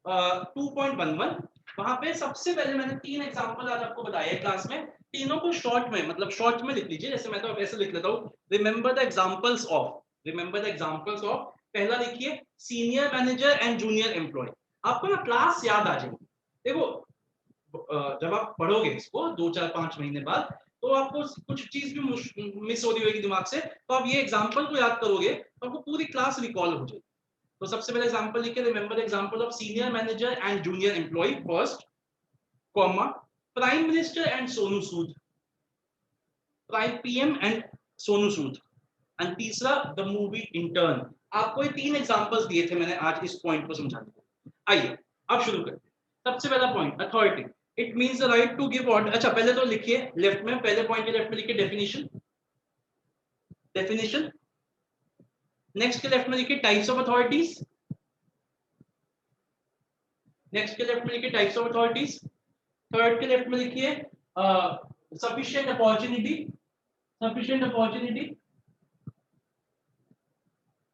2.11। वहां पे सबसे पहले मैंने 3 एग्जांपल आज आपको बताया है क्लास में, तीनों को शॉर्ट में, मतलब शॉर्ट में लिख लीजिए, जैसे मैं तो ऐसे लिख लेता हूँ, रिमेंबर द एग्जांपल्स ऑफ, पहला लिखिए senior manager and junior employee. आपको ना क्लास याद आ जाएगी, देखो जब आप पढ़ोगे इसको 2 4 5 महीने बाद तो आपको कुछ चीज भी मिस हो रही होगी दिमाग से, तो आप ये एग्जांपल को याद करोगे तो आपको पूरी क्लास रिकॉल हो जाएगी। तो सबसे पहले एग्जांपल लिखिए, remember the example of senior manager and junior employee first, comma prime minister and Sonu Sood, prime PM and Sonu Sood, and तीसरा द मूवी इंटर्न। आपको ये 3 एग्जांपल्स दिए थे मैंने आज इस पॉइंट को समझाने के लिए। आइए अब शुरू करते हैं। सबसे पहला point, authority, it means the right to give order. अच्छा पहले तो लिखिए लेफ्ट में, पहले पॉइंट के लेफ्ट में लिखिए डेफिनेशन, नेक्स्ट के लेफ्ट में लिखिए टाइप्स ऑफ अथॉरिटीज, नेक्स्ट के लेफ्ट में लिखिए टाइप्स ऑफ अथॉरिटीज, थर्ड के लेफ्ट में लिखिए सफिशिएंट अपॉर्चुनिटी,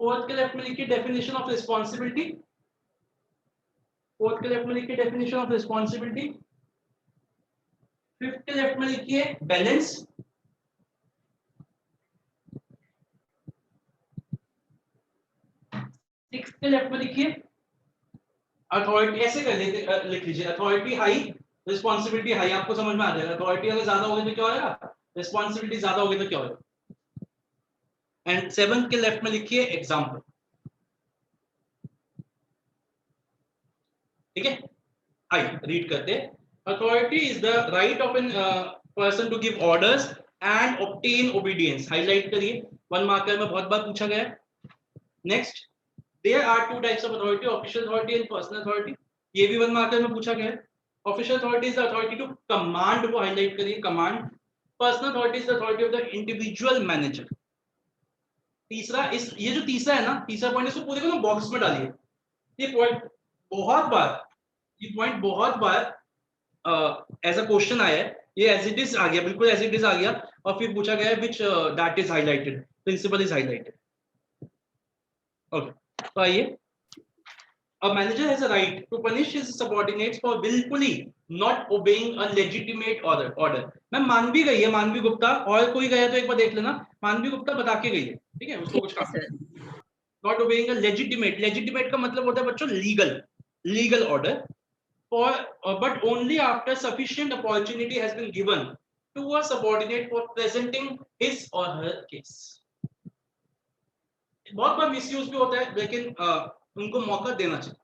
फोर्थ के लेफ्ट में लिखिए डेफिनेशन ऑफ रिस्पॉन्सिबिलिटी, फिफ्थ के लेफ्ट में लिखिए बैलेंस, सिक्स्थ के लेफ्ट में लिखिए अथॉरिटी, ऐसे कर लेते लिख लीजिए, अथॉरिटी हाई रिस्पॉन्सिबिलिटी हाई, आपको समझ में आ जाएगा। अथॉरिटी अगर ज्यादा होगी तो क्या होगा, रिस्पॉन्सिबिलिटी ज्यादा होगी तो क्या होगा। एंड सेवंथ के लेफ्ट में लिखिए एग्जाम्पल। ठीक है, आइए रीड करते हैं। Authority is the right of an person to give orders and obtain obedience. Highlight करिए, 1 मार्कर में बहुत बार पूछा गया है। Next, there are 2 types of authority, official authority and personal authority। ये भी 1 मार्कर में पूछा गया है। official authority is the authority to command, वो हाईलाइट करिए command। personal authority is the authority of the individual manager। तीसरा, इस ये जो तीसरा है ना, तीसरा पॉइंट, इसको पूरे को ना बॉक्स में डालिए। ये पॉइंट बहुत बार एज अ क्वेश्चन आया है, ये एज इट इज आ गया, बिल्कुल एज इट इज आ गया, और फिर पूछा गया है which that is highlighted, principle is highlighted. Okay, तो आइए, a manager has a right to punish his subordinates for willfully not obeying a legitimate order। मैं मानवी गई है, मानवी गुप्ता, और कोई गया तो एक बार देख लेना, मानवी गुप्ता बता के गई है, ठीक है, उसको कुछ कहा not obeying a legitimate का मतलब होता है बच्चों legal order, for but only after sufficient opportunity has been given to a subordinate for presenting his or her case। बहुत बार मिसयूज भी होता है, लेकिन उनको मौका देना चाहिए।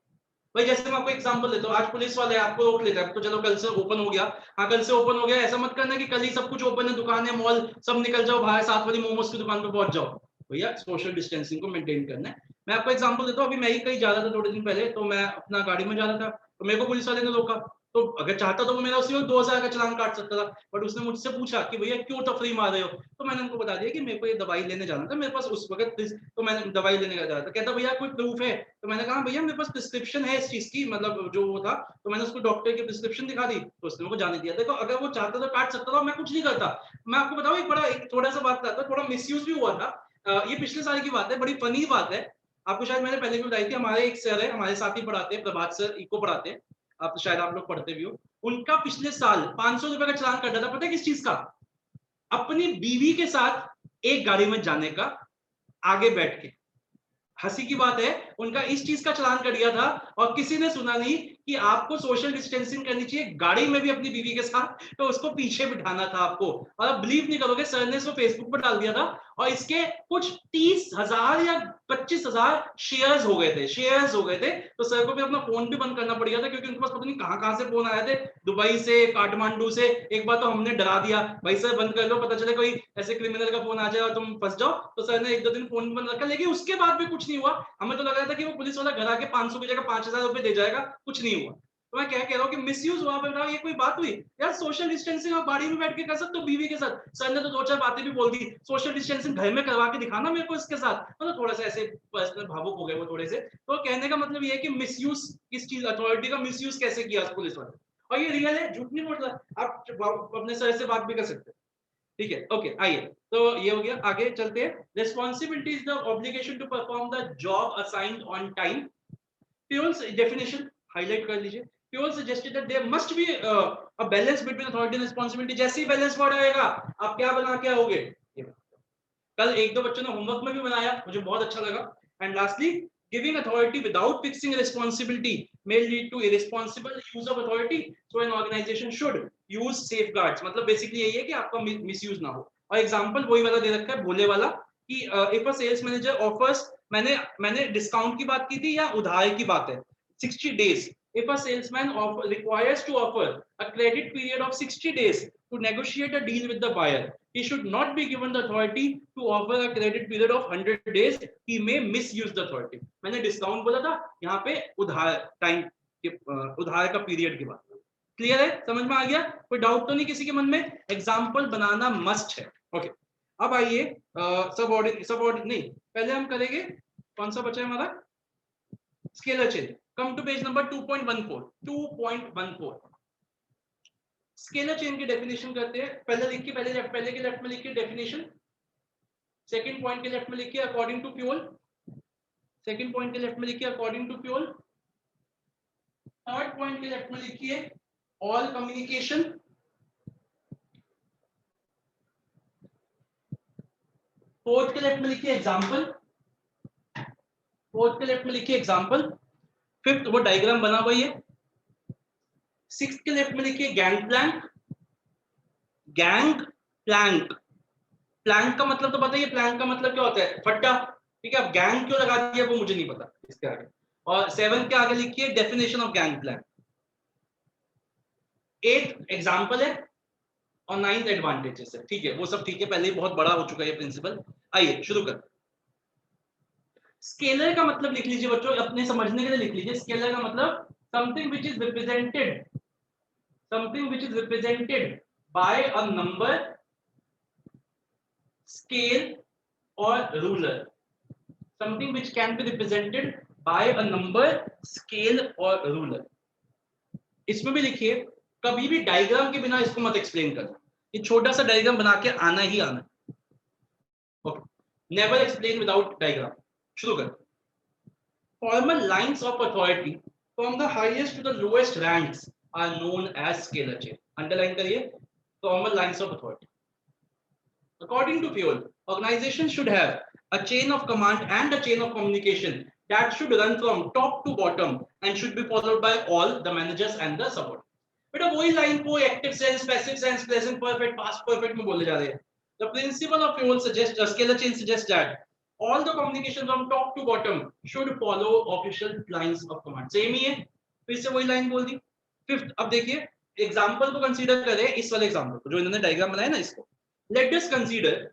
भाई जैसे मैं आपको एग्जांपल देता हूँ, आज पुलिस वाले आपको रोक लेते हैं, तो चलो कल से ओपन हो गया, हाँ कल से ओपन हो गया, ऐसा मत करना कि कल ही सब कुछ ओपन है, दुकान है, मॉल सब निकल जाओ बाहर, 7 वाली मोमोज की दुकान पे पहुंच जाओ। भैया सोशल डिस्टेंसिंग को मेंटेन करना है। मैं आपको एग्जांपल देता हूँ, अभी मैं ही कहीं जा रहा था थोड़े दिन पहले, तो मैं अपना गाड़ी में जा रहा था, तो मेरे को पुलिस वाले ने रोका, तो अगर चाहता तो वो मेरा उसी वक्त 2000 का चालान काट सकता था, बट उसने मुझसे पूछा कि भैया क्यों तफरी मार रहे हो, तो मैंने उनको बता दिया कि मेरे को ये दवाई लेने जाना था, मेरे पास उस वक्त, तो मैंने दवाई लेने जा रहा था। कहता भैया कोई प्रूफ है, तो मैंने कहा भैया मेरे पास प्रिस्क्रिप्शन है इस चीज की, मतलब जो वो था, तो मैंने उसको डॉक्टर की प्रिस्क्रिप्शन दिखा दी, तो उसने मेरे को जाने दिया। देखो अगर वो चाहता तो काट सकता था, मैं कुछ नहीं करता। मैं आपको बताऊं एक थोड़ा सा बात करता, थोड़ा मिसयूज भी हुआ था, ये पिछले साल की बात है, बड़ी फनी बात है, आपको शायद मैंने पहले भी बताई थी। हमारे एक सर है, हमारे साथ ही पढ़ाते हैं, प्रभात सर, इको पढ़ाते हैं, आप शायद आप लोग पढ़ते भी हो, उनका पिछले साल 500 रुपए का चालान कटा था, पता है किस चीज का? अपनी बीवी के साथ एक गाड़ी में जाने का, आगे बैठ के। हंसी की बात है, उनका इस चीज का चालान कट गया था और किसी ने सुना नहीं कि आपको सोशल डिस्टेंसिंग करनी चाहिए, गाड़ी में भी अपनी बीवी के साथ, तो उसको पीछे बिठाना था आपको। और आप बिलीव नहीं करोगे, सर ने इसको फेसबुक पर डाल दिया था और इसके कुछ 30,000 या 25,000 शेयर्स हो गए थे। तो सर को भी अपना फोन भी बंद करना पड़ गया था, क्योंकि उनके पास पता नहीं कहां से फोन आए थे, दुबई से, काठमांडू से। एक बार तो हमने डरा दिया, भाई सर बंद कर लो, पता चले कोई ऐसे क्रिमिनल का फोन आ जाए और तुम फंस जाओ। तो सर ने 1-2 दिन फोन बंद रखा, लेकिन उसके बाद भी कुछ नहीं हुआ। हमें तो लग रहा था कि वो पुलिस वाला घर आके 500 की जगह 5,000 रुपए दे जाएगा, कुछ नहीं हुआ। तो मैं क्या कह रहा हूँ कि मिसयूज हुआ, बताओ ये कोई बात हुई यार? सोशल डिस्टेंसिंग आप गाड़ी में बैठ के कर सकते हो बीवी के साथ। सर ने तो 2-4 बातें भी बोल दी, सोशल डिस्टेंसिंग घर में करवा के दिखाना मेरे को इसके साथ। मतलब थोड़ा सा ऐसे पर्सनल भावुक हो गए वो थोड़े से। तो कहने का मतलब ये है कि मिसयूज, किस चीज, अथॉरिटी का मिसयूज कैसे किया पुलिस वाले। और ये रियल है, झूठ नहीं बोल रहा। आप अपने सर से बात भी कर सकते हैं, ठीक है? ओके, आइए, तो ये हो गया, आगे चलते हैं। Responsibility is the obligation to perform the job assigned on time. Pione's definition highlight कर लीजिए। Pion suggested that there must be a balance between authority and responsibility. जैसे ही बैलेंस वर्ड आएगा, आप क्या बना के आओगे? कल 1-2 बच्चों ने होमवर्क में भी बनाया, मुझे बहुत अच्छा लगा। And lastly, giving authority without fixing responsibility may lead to irresponsible use of authority. So an organization should use safeguards. मतलब बेसिकली यही है कि आपका मिसयूज ना हो। और एग्जांपल वही वाला दे रखा है, भोले वाला, कि if a sales manager offers, मैंने डिस्काउंट की बात की थी या उधार की बात है, 60 days. If a salesman requires to offer a credit period of 60 days to negotiate a deal with the buyer, he should not be given the authority to offer a credit period of 100 days. He may misuse the authority. मैंने discount बोला था, यहाँ पे उधार time के, उधार का period की बात। क्लियर है? समझ में आ गया? कोई डाउट तो नहीं किसी के मन में? एग्जाम्पल बनाना मस्ट है। ओके, अब आइए सबऑर्डिनेट नहीं, पहले हम करेंगे, कौन सा बचा है हमारा? Scalar chain. Come to page number 2.14। Scalar chain की डेफिनेशन करते हैं। पहले लिखिए, पहले के लेफ्ट में लिखिए डेफिनेशन, सेकंड पॉइंट के लेफ्ट में लिखिए according to Fayol, second point के लेफ्ट में लिखिए according to Fayol, third point के लेफ्ट में लिखिए ऑल कम्युनिकेशन, फोर्थ के लेफ्ट में लिखिए एग्जांपल, फोर्थ के लेफ्ट में लिखिए एग्जांपल, फिफ्थ वो डायग्राम बना हुआ है, सिक्स्थ के लेफ्ट में लिखिए gang plank, gang plank, plank का मतलब तो बताइए, प्लैंक का मतलब क्या होता है? फट्टा, ठीक है? अब गैंग क्यों लगा दिया वो मुझे नहीं पता इसके आगे। और सेवंथ के आगे लिखिए डेफिनेशन ऑफ गैंग प्लैंक, एथ एग्जांपल है और नाइन्थ एडवांटेजेस है, ठीक है? वो सब ठीक है, पहले ही बहुत बड़ा हो चुका है ये प्रिंसिपल। आइए शुरू कर। स्केलर का मतलब लिख लीजिए बच्चों, अपने समझने के लिए लिख लीजिए। स्केलर का मतलब something which is represented by a number, scale or ruler. Something which can be represented by a number, scale or ruler. इसमें भी लिखिए, कभी भी डायग्राम के बिना इसको मत एक्सप्लेन करना, ये छोटा सा डायग्राम बना के आना ही आना। Okay, never explain without diagram. शुरू कर। Formal lines of authority from the highest to the lowest ranks are known as scalar chain. Underline करिए, formal lines of authority. According to Piolle, organizations should have a chain of command and a chain of communication that should run from top to bottom and should be followed by all the managers and the subordinates. बेटा वही line को active sense, passive sense, present perfect, past perfect में बोले जा रहे हैं। The principle of Piolle suggests, scalar chain suggests that all the communication from top to bottom should follow official lines of command. Same ही है, फिर से वही line बोल दी। फिफ्थ, अब देखिए एग्जांपल को कंसीडर करें, इस वाले एग्जांपल को जो इन्होंने डायग्राम बनाया ना इसको। Let us consider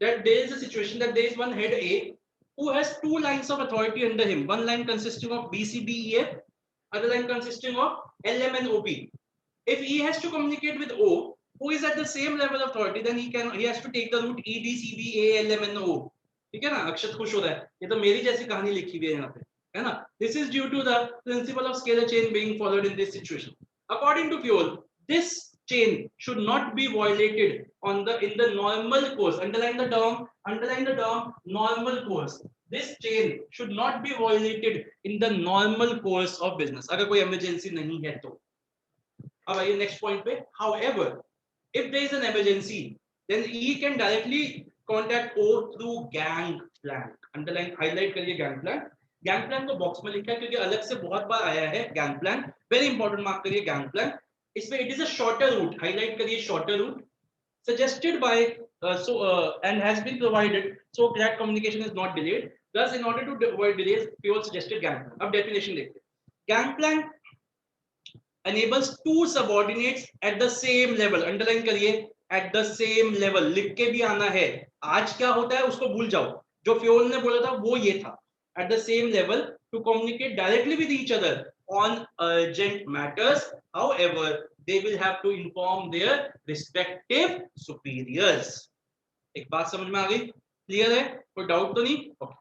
that there is a situation that there is one head A who has 2 lines of authority under him. One line consisting of B, C, D, E, F, other line consisting of L, M, and O, P. If he has to communicate with O, who is at the same level of authority, then he has to take the route E, D, C, B, A, L, M, and O. ठीक है ना? अक्षत खुश हो रहा है, ये तो मेरी जैसी कहानी लिखी हुई है यहाँ पे, है ना? This is due to the principle of scalar chain being followed in this situation. According to Piolle, this chain should not be violated in the normal course. Underline the term normal course. This chain should not be violated in the normal course of business. अगर कोई emergency नहीं है तो, अब आइए next point पे. However, if there is an emergency, then he can directly contact O through Gangplank. Underline, highlight करिए Gangplank. Gangplank को बॉक्स में लिखा है क्योंकि अलग से बहुत बार आया है Gangplank. वेरी इंपॉर्टेंट, मार्क करिए Gangplank. इसमें it is a shorter route. Highlight करिए shorter route suggested by and has been provided so that communication is not delayed. Thus, in order to avoid delays, Fuel suggested Gangplank. अब definition देखते हैं. Gangplank enables two subordinates at the same level. Underline करिए at the same level. लिख के भी आना है. आज क्या होता है उसको भूल जाओ. जो फ्यूल ने बोला था वो ये था. At the same level to communicate directly with each other on urgent matters. However, they will have to inform their respective superiors. एक बात समझ में आ गई? क्लियर है? कोई डाउट तो नहीं? Okay.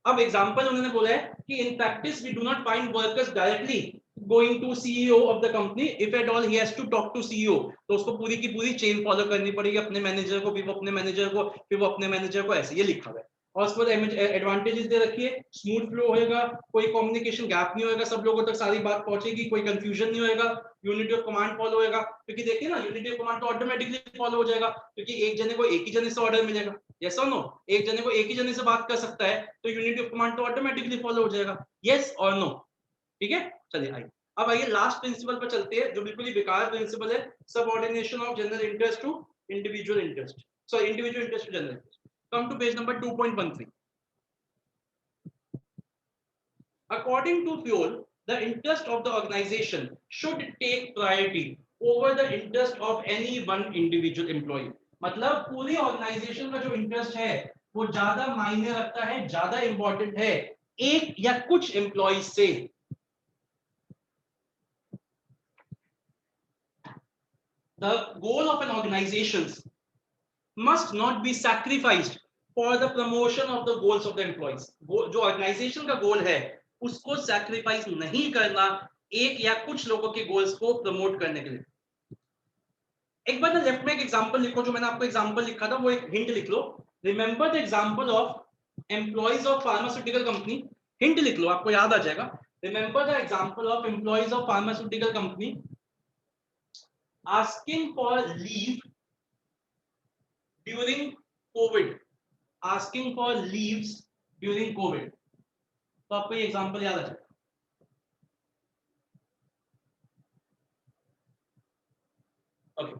अब एग्जांपल उन्होंने बोला है कि in practice we do not find workers directly going to CEO of the company. If at all he has to talk to CEO, तो उसको पूरी की पूरी चेन फॉलो करनी पड़ेगी. अपने मैनेजर को, फिर वो अपने मैनेजर को, फिर वो अपने मैनेजर को, ऐसे ये लिखा हुआ है. और उसके बाद एडवांटेजेस दे रखिए. स्मूथ फ्लो होएगा, कोई कम्युनिकेशन गैप नहीं होएगा, सब लोगों तक सारी बात पहुंचेगी, कोई कंफ्यूजन नहीं होएगा, यूनिटी ऑफ कमांड फॉलो होएगा. क्योंकि देखिए ना, यूनिटी ऑफ कमांड तो ऑटोमेटिकली फॉलो हो जाएगा क्योंकि एक जने को एक ही जने से ऑर्डर मिलेगा. यस और नो? एक जने को एक ही जने से बात कर सकता है तो यूनिटी ऑफ कमांड तो ऑटोमेटिकली फॉलो हो जाएगा. यस और नो? ठीक है, चलिए आइए. अब आइए लास्ट प्रिंसिपल पर चलते हैं जो बिल्कुल ही बेकार प्रिंसिपल है. Subordination of general interest to individual interest. Sorry, individual interest to general interest. Come to page number 2.13. According to Fuel, the interest of the organization should take priority over the interest of any one individual employee. मतलब पूरी organisation का जो interest है वो ज्यादा मायने रखता है, ज्यादा इंपॉर्टेंट है एक या कुछ एम्प्लॉय से. The goal of an organization must not be sacrificed for the promotion of the goals of the employees. जो ऑर्गेनाइजेशन का गोल है उसको सैक्रिफाइस नहीं करना एक या कुछ लोगों के गोल्स को प्रमोट करने के लिए. एक बार ना लेफ्ट में एक एग्जांपल लिखो. जो मैंने आपको एग्जांपल लिखा था वो एक हिंट लिख लो. Remember the example of employees of pharmaceutical company. Hint लिख लो, आपको याद आ जाएगा. Remember the example of employees of pharmaceutical company asking for leave during Covid. Asking for leaves during Covid. तो आपको ये एग्जांपल याद आ जाएगा. Okay.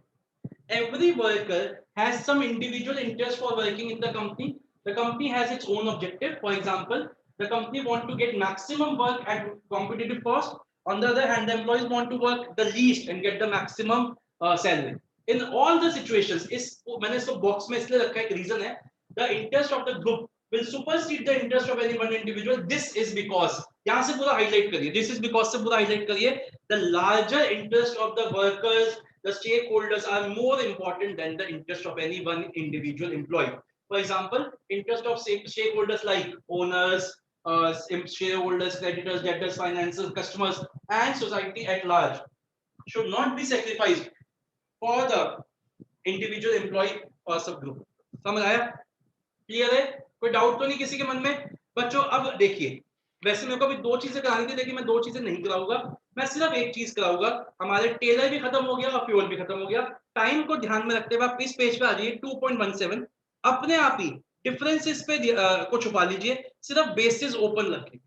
Every worker has some individual interest for working in the company. The company has its own objective. For example, the company want to get maximum work at competitive cost. On the other hand, the employees want to work the least and get the maximum salary. In all the situations, मैंने इसको box में इसलिए रखा है, एक reason है. The interest of the group will supersede the interest of any one individual. This is because, यहाँ से पूरा हाईलाइट करिए. This is because से पूरा हाईलाइट करिए. The larger interest of the workers, the stakeholders are more important than the interest of any one individual employee. For example, interest of stakeholders like owners, shareholders, creditors, debtors, financiers, customers, and society at large should not be sacrificed for the individual employee or subgroup. समझ आया? Clear है? कोई doubt तो नहीं किसी के मन में? बच्चों अब देखिए, वैसे मेरे को अभी दो चीजें करानी थी लेकिन मैं दो चीजें नहीं कराऊंगा. मैं सिर्फ एक चीज कराऊंगा. हमारे टेलर भी खत्म हो गया और फ्यूल भी खत्म हो गया. टाइम को ध्यान में रखते हुए आप इस पेज पे आ जाइए 2.17. अपने आप ही डिफरेंसेस पे को छुपा लीजिए. सिर्फ बेसिस ओपन रखिए.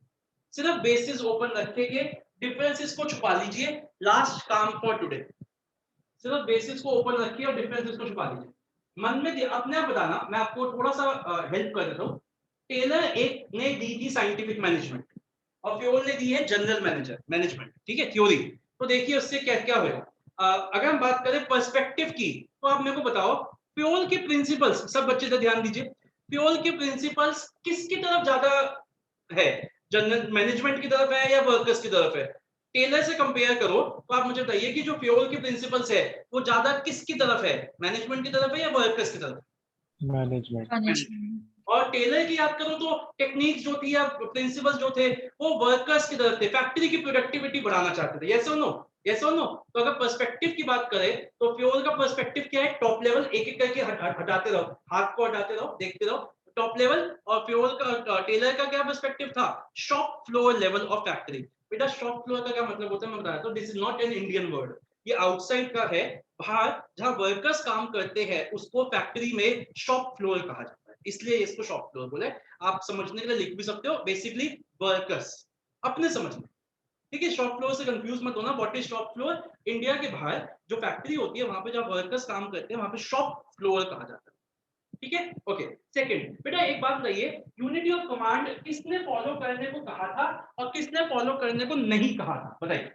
सिर्फ बेसिस ओपन रखेंगे, डिफरेंसेस को छुपा लीजिए. लास्ट काम फॉर टुडे. सिर्फ बेसिस को ओपन रखिए और डिफरेंसेस को छुपा लीजिए. मन में अपने आप बताना. मैं आपको थोड़ा सा हेल्प कर देता हूँ. टेलर एक ने दी थी साइंटिफिक मैनेजमेंट और फ्यूल ने दी है जनरल मैनेजमेंट. ठीक है, थ्योरी. तो देखिए उससे क्या क्या होगा. अगर हम बात करें पर्सपेक्टिव की, तो आप मेरे को बताओ फ्यूल के प्रिंसिपल्स, सब बच्चे तो ध्यान दीजिए. फ्यूल के प्रिंसिपल्स किसकी तरफ ज्यादा है? जनरल मैनेजमेंट की तरफ है या वर्कर्स की तरफ है? टेलर से कंपेयर करो तो आप मुझे बताइए कि जो फ्यूल के प्रिंसिपल्स है वो ज्यादा किसकी तरफ है? मैनेजमेंट की तरफ है या वर्कर्स की तरफ? मैनेजमेंट. और टेलर की याद करो तो टेक्निक्स जो थी या प्रिंसिपल्स जो थे वो वर्कर्स की तरफ थे. फैक्ट्री की प्रोडक्टिविटी बढ़ाना चाहते थे. यस और नो? यस और नो? तो अगर पर्सपेक्टिव की बात करें तो फ्यूल का पर्सपेक्टिव क्या है? Top level. एक एक करके हटाते रहो, हाथ को हटाते रहो, देखते रहो. Top level. और फ्यूल का, टेलर का क्या पर्सपेक्टिव था? Shop floor level of factory. बेटा शॉप फ्लोर का क्या मतलब होता है मैं बता रहा हूं. This is not an Indian word. ये आउटसाइड का है, बाहर जहां वर्कर्स काम करते हैं उसको फैक्ट्री में शॉप फ्लोर कहा जाता है, इसलिए इसको शॉप फ्लोर बोले। आप समझने के लिए लिख भी सकते हो, बेसिकली वर्कर्स, अपने समझने, ठीक है। शॉप फ्लोर से कंफ्यूज मत होना। What is shop floor? India के बाहर जो फैक्ट्री होती है वहां पे जब वर्कर्स काम करते हैं वहां पे शॉप फ्लोर कहा जाता है, ठीक है। ओके, सेकंड बेटा एक बात बताइए, यूनिटी ऑफ कमांड किसने फॉलो करने को कहा था और किसने फॉलो करने को नहीं कहा था? बताइए।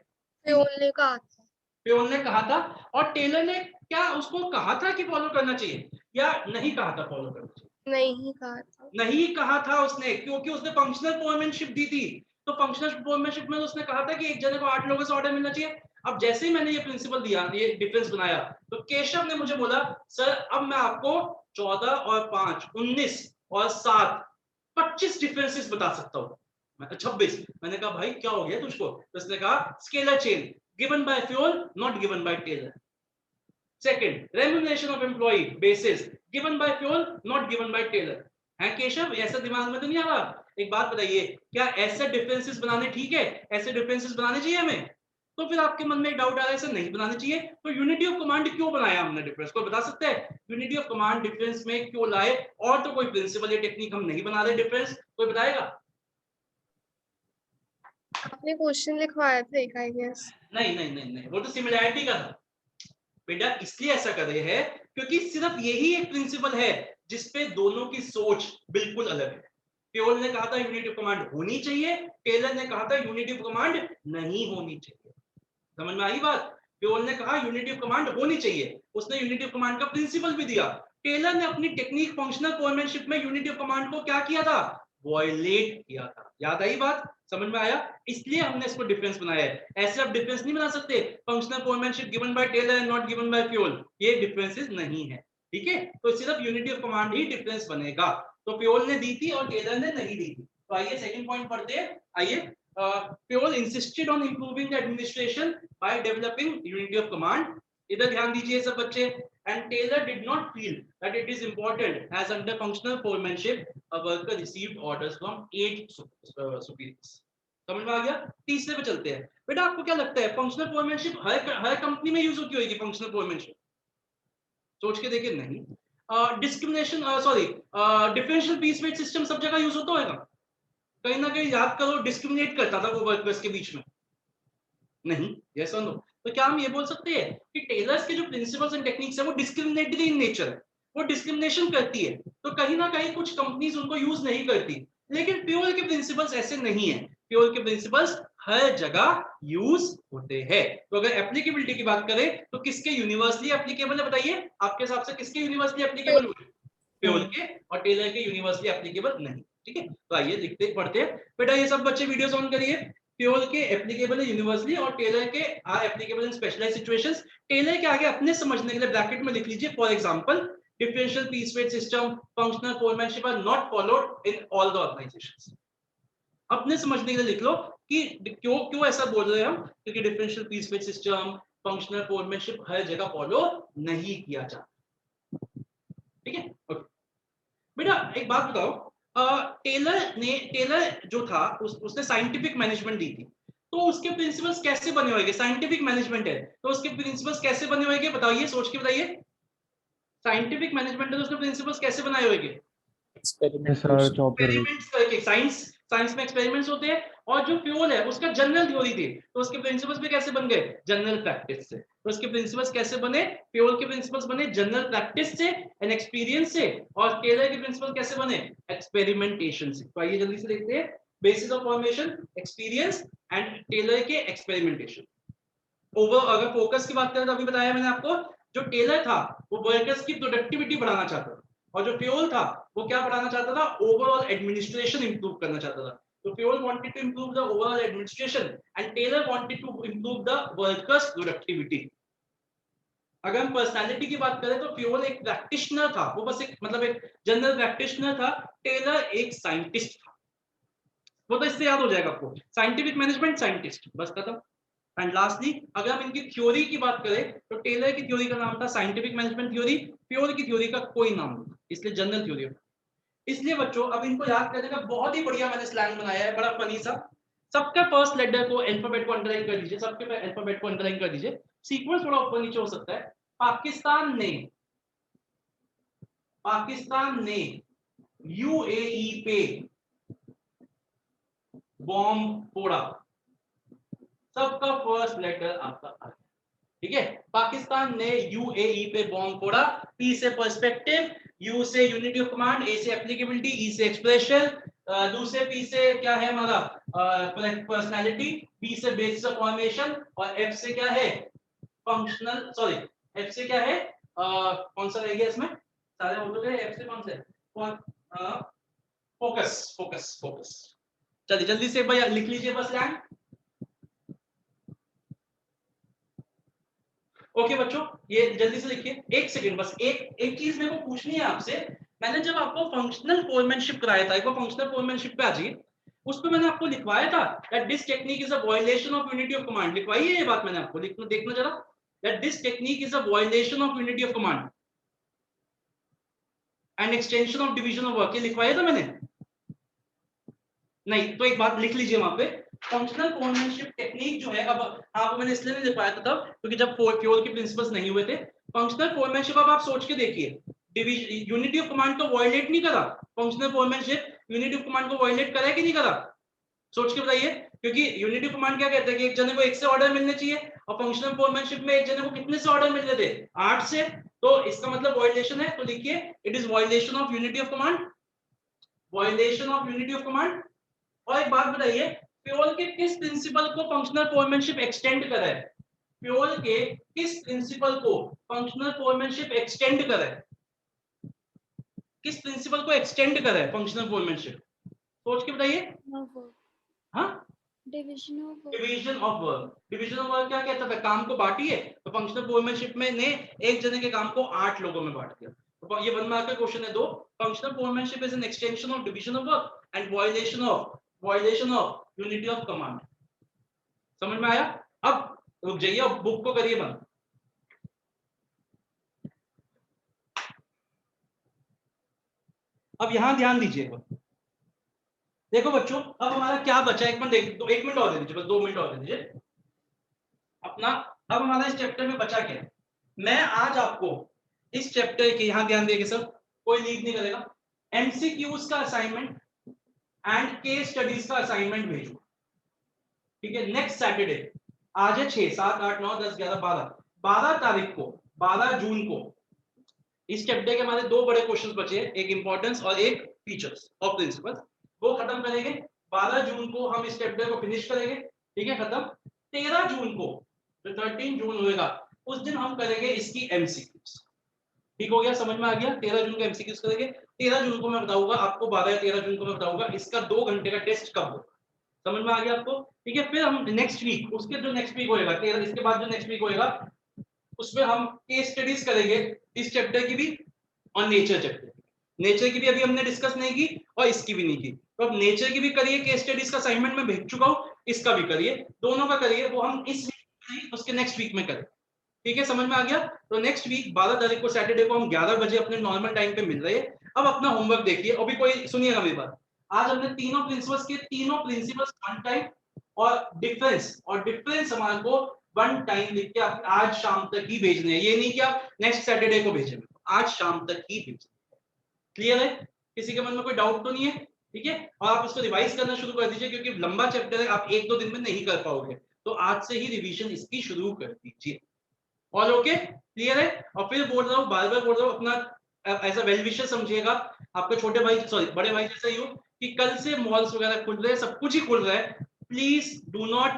प्योल ने कहा था। प्योल ने कहा था, और टेलर ने क्या उसको कहा था कि फॉलो करना चाहिए या नहीं कहा था फॉलो करना चाहिए? नहीं कहा था। नहीं कहा था उसने, क्योंकि उसने फंक्शनल फोरमैनशिप दी थी। तो फंक्शनल फोरमैनशिप में उसने कहा था कि एक जने को 8 लोगों से ऑर्डर मिलना चाहिए। अब जैसे ही मैंने ये प्रिंसिपल दिया, ये डिफरेंस बनाया, तो केशव ने मुझे बोला सर अब मैं आपको 14 और 5 19 और 7 25 डिफरेंसेस बता सकता हूँ। मैं 26। मैंने कहा भाई क्या हो गया तुझको? तो उसने कहा scalar chain given by Fayol not given by Taylor. Second, remuneration of employee basis given by Fayol not given by Taylor. है केशव, ऐसा दिमाग में तो नहीं आ रहा? एक बात बताइए, क्या ऐसे डिफरेंसेस बनाने ठीक है? ऐसे डिफरेंसेस बनाने चाहिए हमें? तो फिर आपके मन में एक डाउट आ रहा है ऐसे नहीं बनाने चाहिए, तो यूनिटी ऑफ कमांड क्यों बनाया हमने डिफरेंस? कोई बता सकता है यूनिटी ऑफ कमांड डिफरेंस में क्यों लाए? और तो कोई प्रिंसिपल या टेक्निक हम नहीं बना रहे डिफरेंस, कोई बताएगा? आपने क्वेश्चन लिखवाया था एक, आई गेस। नहीं, वो तो सिमिलैरिटी का था बेटा। इसलिए ऐसा कर रहे हैं क्योंकि सिर्फ यही एक प्रिंसिपल है जिसपे दोनों की सोच बिल्कुल अलग है। प्योल ने कहा था यूनिटी ऑफ कमांड होनी चाहिए, टेलर ने कहा था यूनिटी ऑफ कमांड नहीं होनी चाहिए। समझ में आई बात? प्योल ने कहा यूनिटी ऑफ कमांड होनी चाहिए, उसने यूनिटी ऑफ कमांड का प्रिंसिपल भी दिया। टेलर ने अपनी टेक्निक फंक्शनल फोरमैनशिप में यूनिटी ऑफ कमांड को क्या किया था? वॉयलेट किया था। याद आई बात? समझ में आया? इसलिए हमने इसको डिफरेंस बनाया है। ऐसे आप डिफरेंस नहीं बना सकते functional foremanship given by Taylor and not given by Fayol, ये डिफरेंसेस नहीं है, ठीक है। तो सिर्फ यूनिटी ऑफ कमांड ही डिफरेंस बनेगा। तो फ्यूल ने दी थी और टेलर ने नहीं दी थी। तो आइए सेकंड पॉइंट पढ़ते हैं। आइए, Pure insisted on improving the administration by developing unity of command. इधर ध्यान दीजिए सब बच्चे। And Taylor did not feel that it is important as under functional foremanship a worker received orders from 8 superiors. समझ में आ गया? तीसरे पे चलते हैं। बेटा आपको क्या लगता है फंक्शनल फोरमैनशिप हर कंपनी में यूज होती होगी? फंक्शनल फोरमैनशिप सोच के देखिए, नहीं। Discrimination differential piece wait system सब जगह यूज होता होगा? कहीं ना कहीं याद करो डिस्क्रिमिनेट करता था वो वर्कर्स के बीच में, नहीं? यस और नो? तो क्या हम ये बोल सकते हैं कि टेलर्स के जो प्रिंसिपल्स एंड टेक्निक्स है वो डिस्क्रिमिनेटरी इन नेचर है, वो डिस्क्रिमिनेशन करती है, तो कहीं ना कहीं कुछ कंपनीज उनको यूज नहीं करती। लेकिन प्योर के प्रिंसिपल्स ऐसे नहीं है, प्योर के प्रिंसिपल्स हर जगह यूज होते हैं। तो अगर एप्लीकेबिलिटी की बात करें तो किसके यूनिवर्सली एप्लीकेबल है? बताइए आपके हिसाब से किसके यूनिवर्सली एप्लीकेबल है? प्योर के, और टेलर के यूनिवर्सली एप्लीकेबल नहीं, ठीक है। तो आइए लिखते पढ़ते हैं। बेटा ये सब बच्चे वीडियोस ऑन करिए। प्योर के एप्लीकेबल है यूनिवर्सली और टेलर के are applicable in specialised situations. Taylor के आगे अपने समझने के लिए ब्रैकेट में लिख लीजिए for example differential piece wait system functional foremanship are not followed in all the organisations. अपने समझने के लिए लिख लो कि क्यों ऐसा बोल रहे हैं हम, क्योंकि differential piece wait system functional foremanship हर जगह फॉलो नहीं किया जाता, ठीक है। ओके बेटा एक बात बताओ, टेलर जो था उसने साइंटिफिक मैनेजमेंट दी थी, तो उसके प्रिंसिपल्स कैसे बने होंगे? साइंटिफिक मैनेजमेंट है तो उसके प्रिंसिपल्स कैसे बने होंगे? बताइए, सोच के बताइए। साइंटिफिक मैनेजमेंट है तो उसके प्रिंसिपल्स कैसे बनाए होंगे? एक्सपेरिमेंट्स करके। साइंस में एक्सपेरिमेंट्स होते हैं। और जो फ्यूल है उसका जनरल थ्योरी थी, तो उसके प्रिंसिपल्स भी कैसे बन गए? जनरल प्रैक्टिस से। तो उसके प्रिंसिपल्स कैसे बने? फ्यूल के प्रिंसिपल्स बने जनरल प्रैक्टिस से एंड एक्सपीरियंस से, और टेलर के प्रिंसिपल कैसे बने? एक्सपेरिमेंटेशन से। तो आइए जल्दी से देखते हैं। Basis of formation, experience and Taylor के एक्सपेरिमेंटेशन। ओवर अगर फोकस की बात करें तो अभी बताया मैंने आपको, जो टेलर था वो वर्कर्स की प्रोडक्टिविटी बढ़ाना चाहता था, और जो फ्यूल था वो क्या बढ़ाना चाहता था? ओवरऑल एडमिनिस्ट्रेशन इंप्रूव करना चाहता था। तो Fayol wanted to improve the overall administration and Taylor wanted to improve the workers productivity. अगर हम पर्सनालिटी की बात करें तो फ्यूल एक प्रैक्टिशनर था, वो बस एक मतलब एक जनरल प्रैक्टिशनर था। टेलर एक साइंटिस्ट था। वो तो इससे याद हो जाएगा आपको, साइंटिफिक मैनेजमेंट साइंटिस्ट, बस खत्म। एंड लास्टली अगर हम इनकी थ्योरी की बात करें तो टेलर की थ्योरी का नाम था साइंटिफिक मैनेजमेंट थ्योरी, प्योर की थ्योरी का कोई नाम नहीं, इसलिए जनरल थ्योरी। इसलिए बच्चों अब इनको याद करने का बहुत ही बढ़िया मैंने स्लैंग बनाया है, बड़ा फनी सा। सबका फर्स्ट लेटर को अल्फाबेट को अंडरलाइन कर दीजिए, सबके अल्फाबेट को अंडरलाइन कर दीजिए। सीक्वेंस थोड़ा ऊपर नीचे हो सकता है। पाकिस्तान ने यूएई पे बॉम्ब फोड़ा, सबका फर्स्ट लेटर आपका आ गया, ठीक है। पाकिस्तान ने यूएई पे बॉम्ब फोड़ा, पी से पर्सपेक्टिव, यू से यूनिटी ऑफ कमांड, ए से एप्लीकेबिलिटी, ई से एक्सप्रेशन, दूसरे पी से क्या है हमारा पर्सनालिटी, बी से बेसिस ऑफ फॉर्मेशन, और एफ से क्या है फंक्शनल, सॉरी एफ से क्या है कौन सा रह गया इसमें, सारे हो गए, एफ से कौन से फोकस। चलिए जल्दी से भाई लिख लीजिए बस लैंग। ओके बच्चों, ये जल्दी से लिखिए। एक सेकंड बस, एक चीज मेरे को पूछनी है आपसे। मैंने जब आपको फंक्शनल फोरमैनशिप कराया था, एक बार फंक्शनल फोरमैनशिप पे आ जाइए, उस पे मैंने आपको लिखवाया था that this technique is a violation of unity of command. लिखवाई है ये बात मैंने आपको, देखना जरा, that this technique is a violation of unity of command and extension of division of work. ये लिखवाया था मैंने? नहीं, तो एक बात लिख लीजिए वहां पे, फंक्शनल फोरमैनशिप टेक्निक जो है, अब आपको मैंने इसलिए नहीं लिखवाया था तब क्योंकि जब फ्योल के प्रिंसिपल्स नहीं हुए थे। फंक्शनल फोरमैनशिप अब आप सोच के देखिए, यूनिटी ऑफ कमांड को वायलेट नहीं करा, functional foremanship unity of command को वायलेट करा है कि नहीं करा, सोच के बताइए। क्योंकि यूनिटी ऑफ कमांड क्या कहता है कि एक जने को 1 से ऑर्डर मिलने चाहिए, और फंक्शनल फोरमैनशिप में एक जने को कितने से ऑर्डर मिल रहे थे, 8 से, तो इसका मतलब वायलेशन है। तो लिखिए it is violation of unity of command, violation of unity of command. और एक बात बताइए, फ्योल के किस प्रिंसिपल को फंक्शनल फोरमैनशिप एक्सटेंड करा है, फ्योल के किस प्रिंसिपल को फंक्शनल फोरमैनशिप एक्सटेंड करा है, किस प्रिंसिपल को एक्सटेंड करा है फंक्शनल फोरमैनशिप, सोच के बताइए। हाँ, division of work. Division of work. Division of work क्या कहता है, काम को बांटिए, तो फंक्शनल फोरमैनशिप में ने एक जने के काम को 8 लोगों में बांट दिया। तो ये 1 मार्क का क्वेश्चन है 2। Functional foremanship is an extension of division of work and violation of unity of command. समझ में आया? अब रुक जाइए, अब बुक को करिए बंद। अब यहां ध्यान दीजिएगा, देखो बच्चों, अब हमारा क्या बचा, एक मिनट और दे दीजिए, बस 2 मिनट और दे दीजिए अपना। अब हमारा इस चैप्टर में बचा क्या है, मैं आज आपको इस चैप्टर के, यहां ध्यान देंगे सब, कोई लीव नहीं करेगा, एमसीक्यूज का असाइनमेंट एंड केस स्टडीज का असाइनमेंट भेजूंगा, ठीक है। नेक्स्ट सैटरडे, आज है 6, 7, 8, 9, 10, 11, 12 तारीख को, 12 जून को, इस चैप्टर के हमारे 2 बड़े क्वेश्चंस बचे हैं, एक इंपॉर्टेंस और एक फीचर्स ऑफ प्रिंसिपल्स, वो खत्म करेंगे। 12 जून को हम इस चैप्टर को फिनिश करेंगे, ठीक है, खत्म। 13 जून को, जो 13 जून होएगा, उस दिन हम करेंगे इसकी एमसीक्यूज, ठीक हो गया, समझ में आ गया। 13 जून को एमसीक्यूज करेंगे। 13 जून को मैं बताऊंगा आपको, 12 या 13 जून को मैं बताऊंगा इसका 2 घंटे का टेस्ट कब होगा, समझ में आ गया आपको, ठीक है। फिर हम नेक्स्ट वीक, उसके जो नेक्स्ट वीक होएगा 13, इसके बाद जो नेक्स्ट वीक होएगा, उसमें हम केस स्टडीज करेंगे इस चैप्टर की भी और नेचर चैप्टर, नेचर की भी अभी हमने डिस्कस नहीं की और इसकी भी नहीं की, तो अब नेचर की भी करिए, केस स्टडीज का असाइनमेंट में भेज चुका हूं, इसका भी करिए, दोनों का करिए, वो हम इस वीक उसके नेक्स्ट वीक में करें, ठीक है, समझ में आ गया। तो नेक्स्ट वीक 12 तारीख को सैटरडे को हम 11 बजे अपने नॉर्मल टाइम पे मिल रहे हैं। अब अपना होमवर्क देखिए, अभी कोई सुनिएगा मेरी बात, आज हमने तीनों प्रिंसिपल्स वन टाइम और डिफरेंस हमारे को 1 टाइम लिख के आज शाम तक ही भेजने हैं, ये नहीं कि आप नेक्स्ट सैटरडे को भेजेंगे, आज शाम तक ही भेजें। क्लियर है? किसी के मन में कोई डाउट तो नहीं है? ठीक है, और आप इसको रिवाइज करना शुरू कर दीजिए, क्योंकि लंबा चैप्टर है, आप 1-2 दिन में नहीं कर पाओगे, तो आज से ही रिवीजन इसकी शुरू कर दीजिए। ऑल ओके, क्लियर है? और फिर बोल रहा हूँ, बार-बार बोल रहा हूँ, अपना एज अ वेल विशर समझिएगा, आपके छोटे भाई, सॉरी बड़े भाई जैसा ही हो, कि कल से मॉल्स वगैरह खुल रहे हैं, सब कुछ ही खुल रहा है, प्लीज डू नॉट,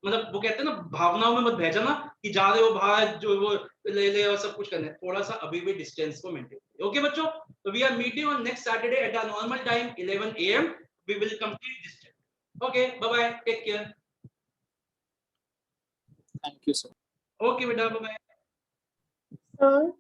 मतलब वो कहते हैं ना, भावनाओं में मत बह जाना कि जा रहे हो बाहर, जो वो ले ले और सब कुछ करना है, थोड़ा सा अभी भी डिस्टेंस को मेंटेन। ओके बच्चों, तो we are meeting on next Saturday at our normal time 11 AM, we will complete this chapter. Okay, bye bye, take care. Thank you sir. Okay बेटा, बाय बाय। सर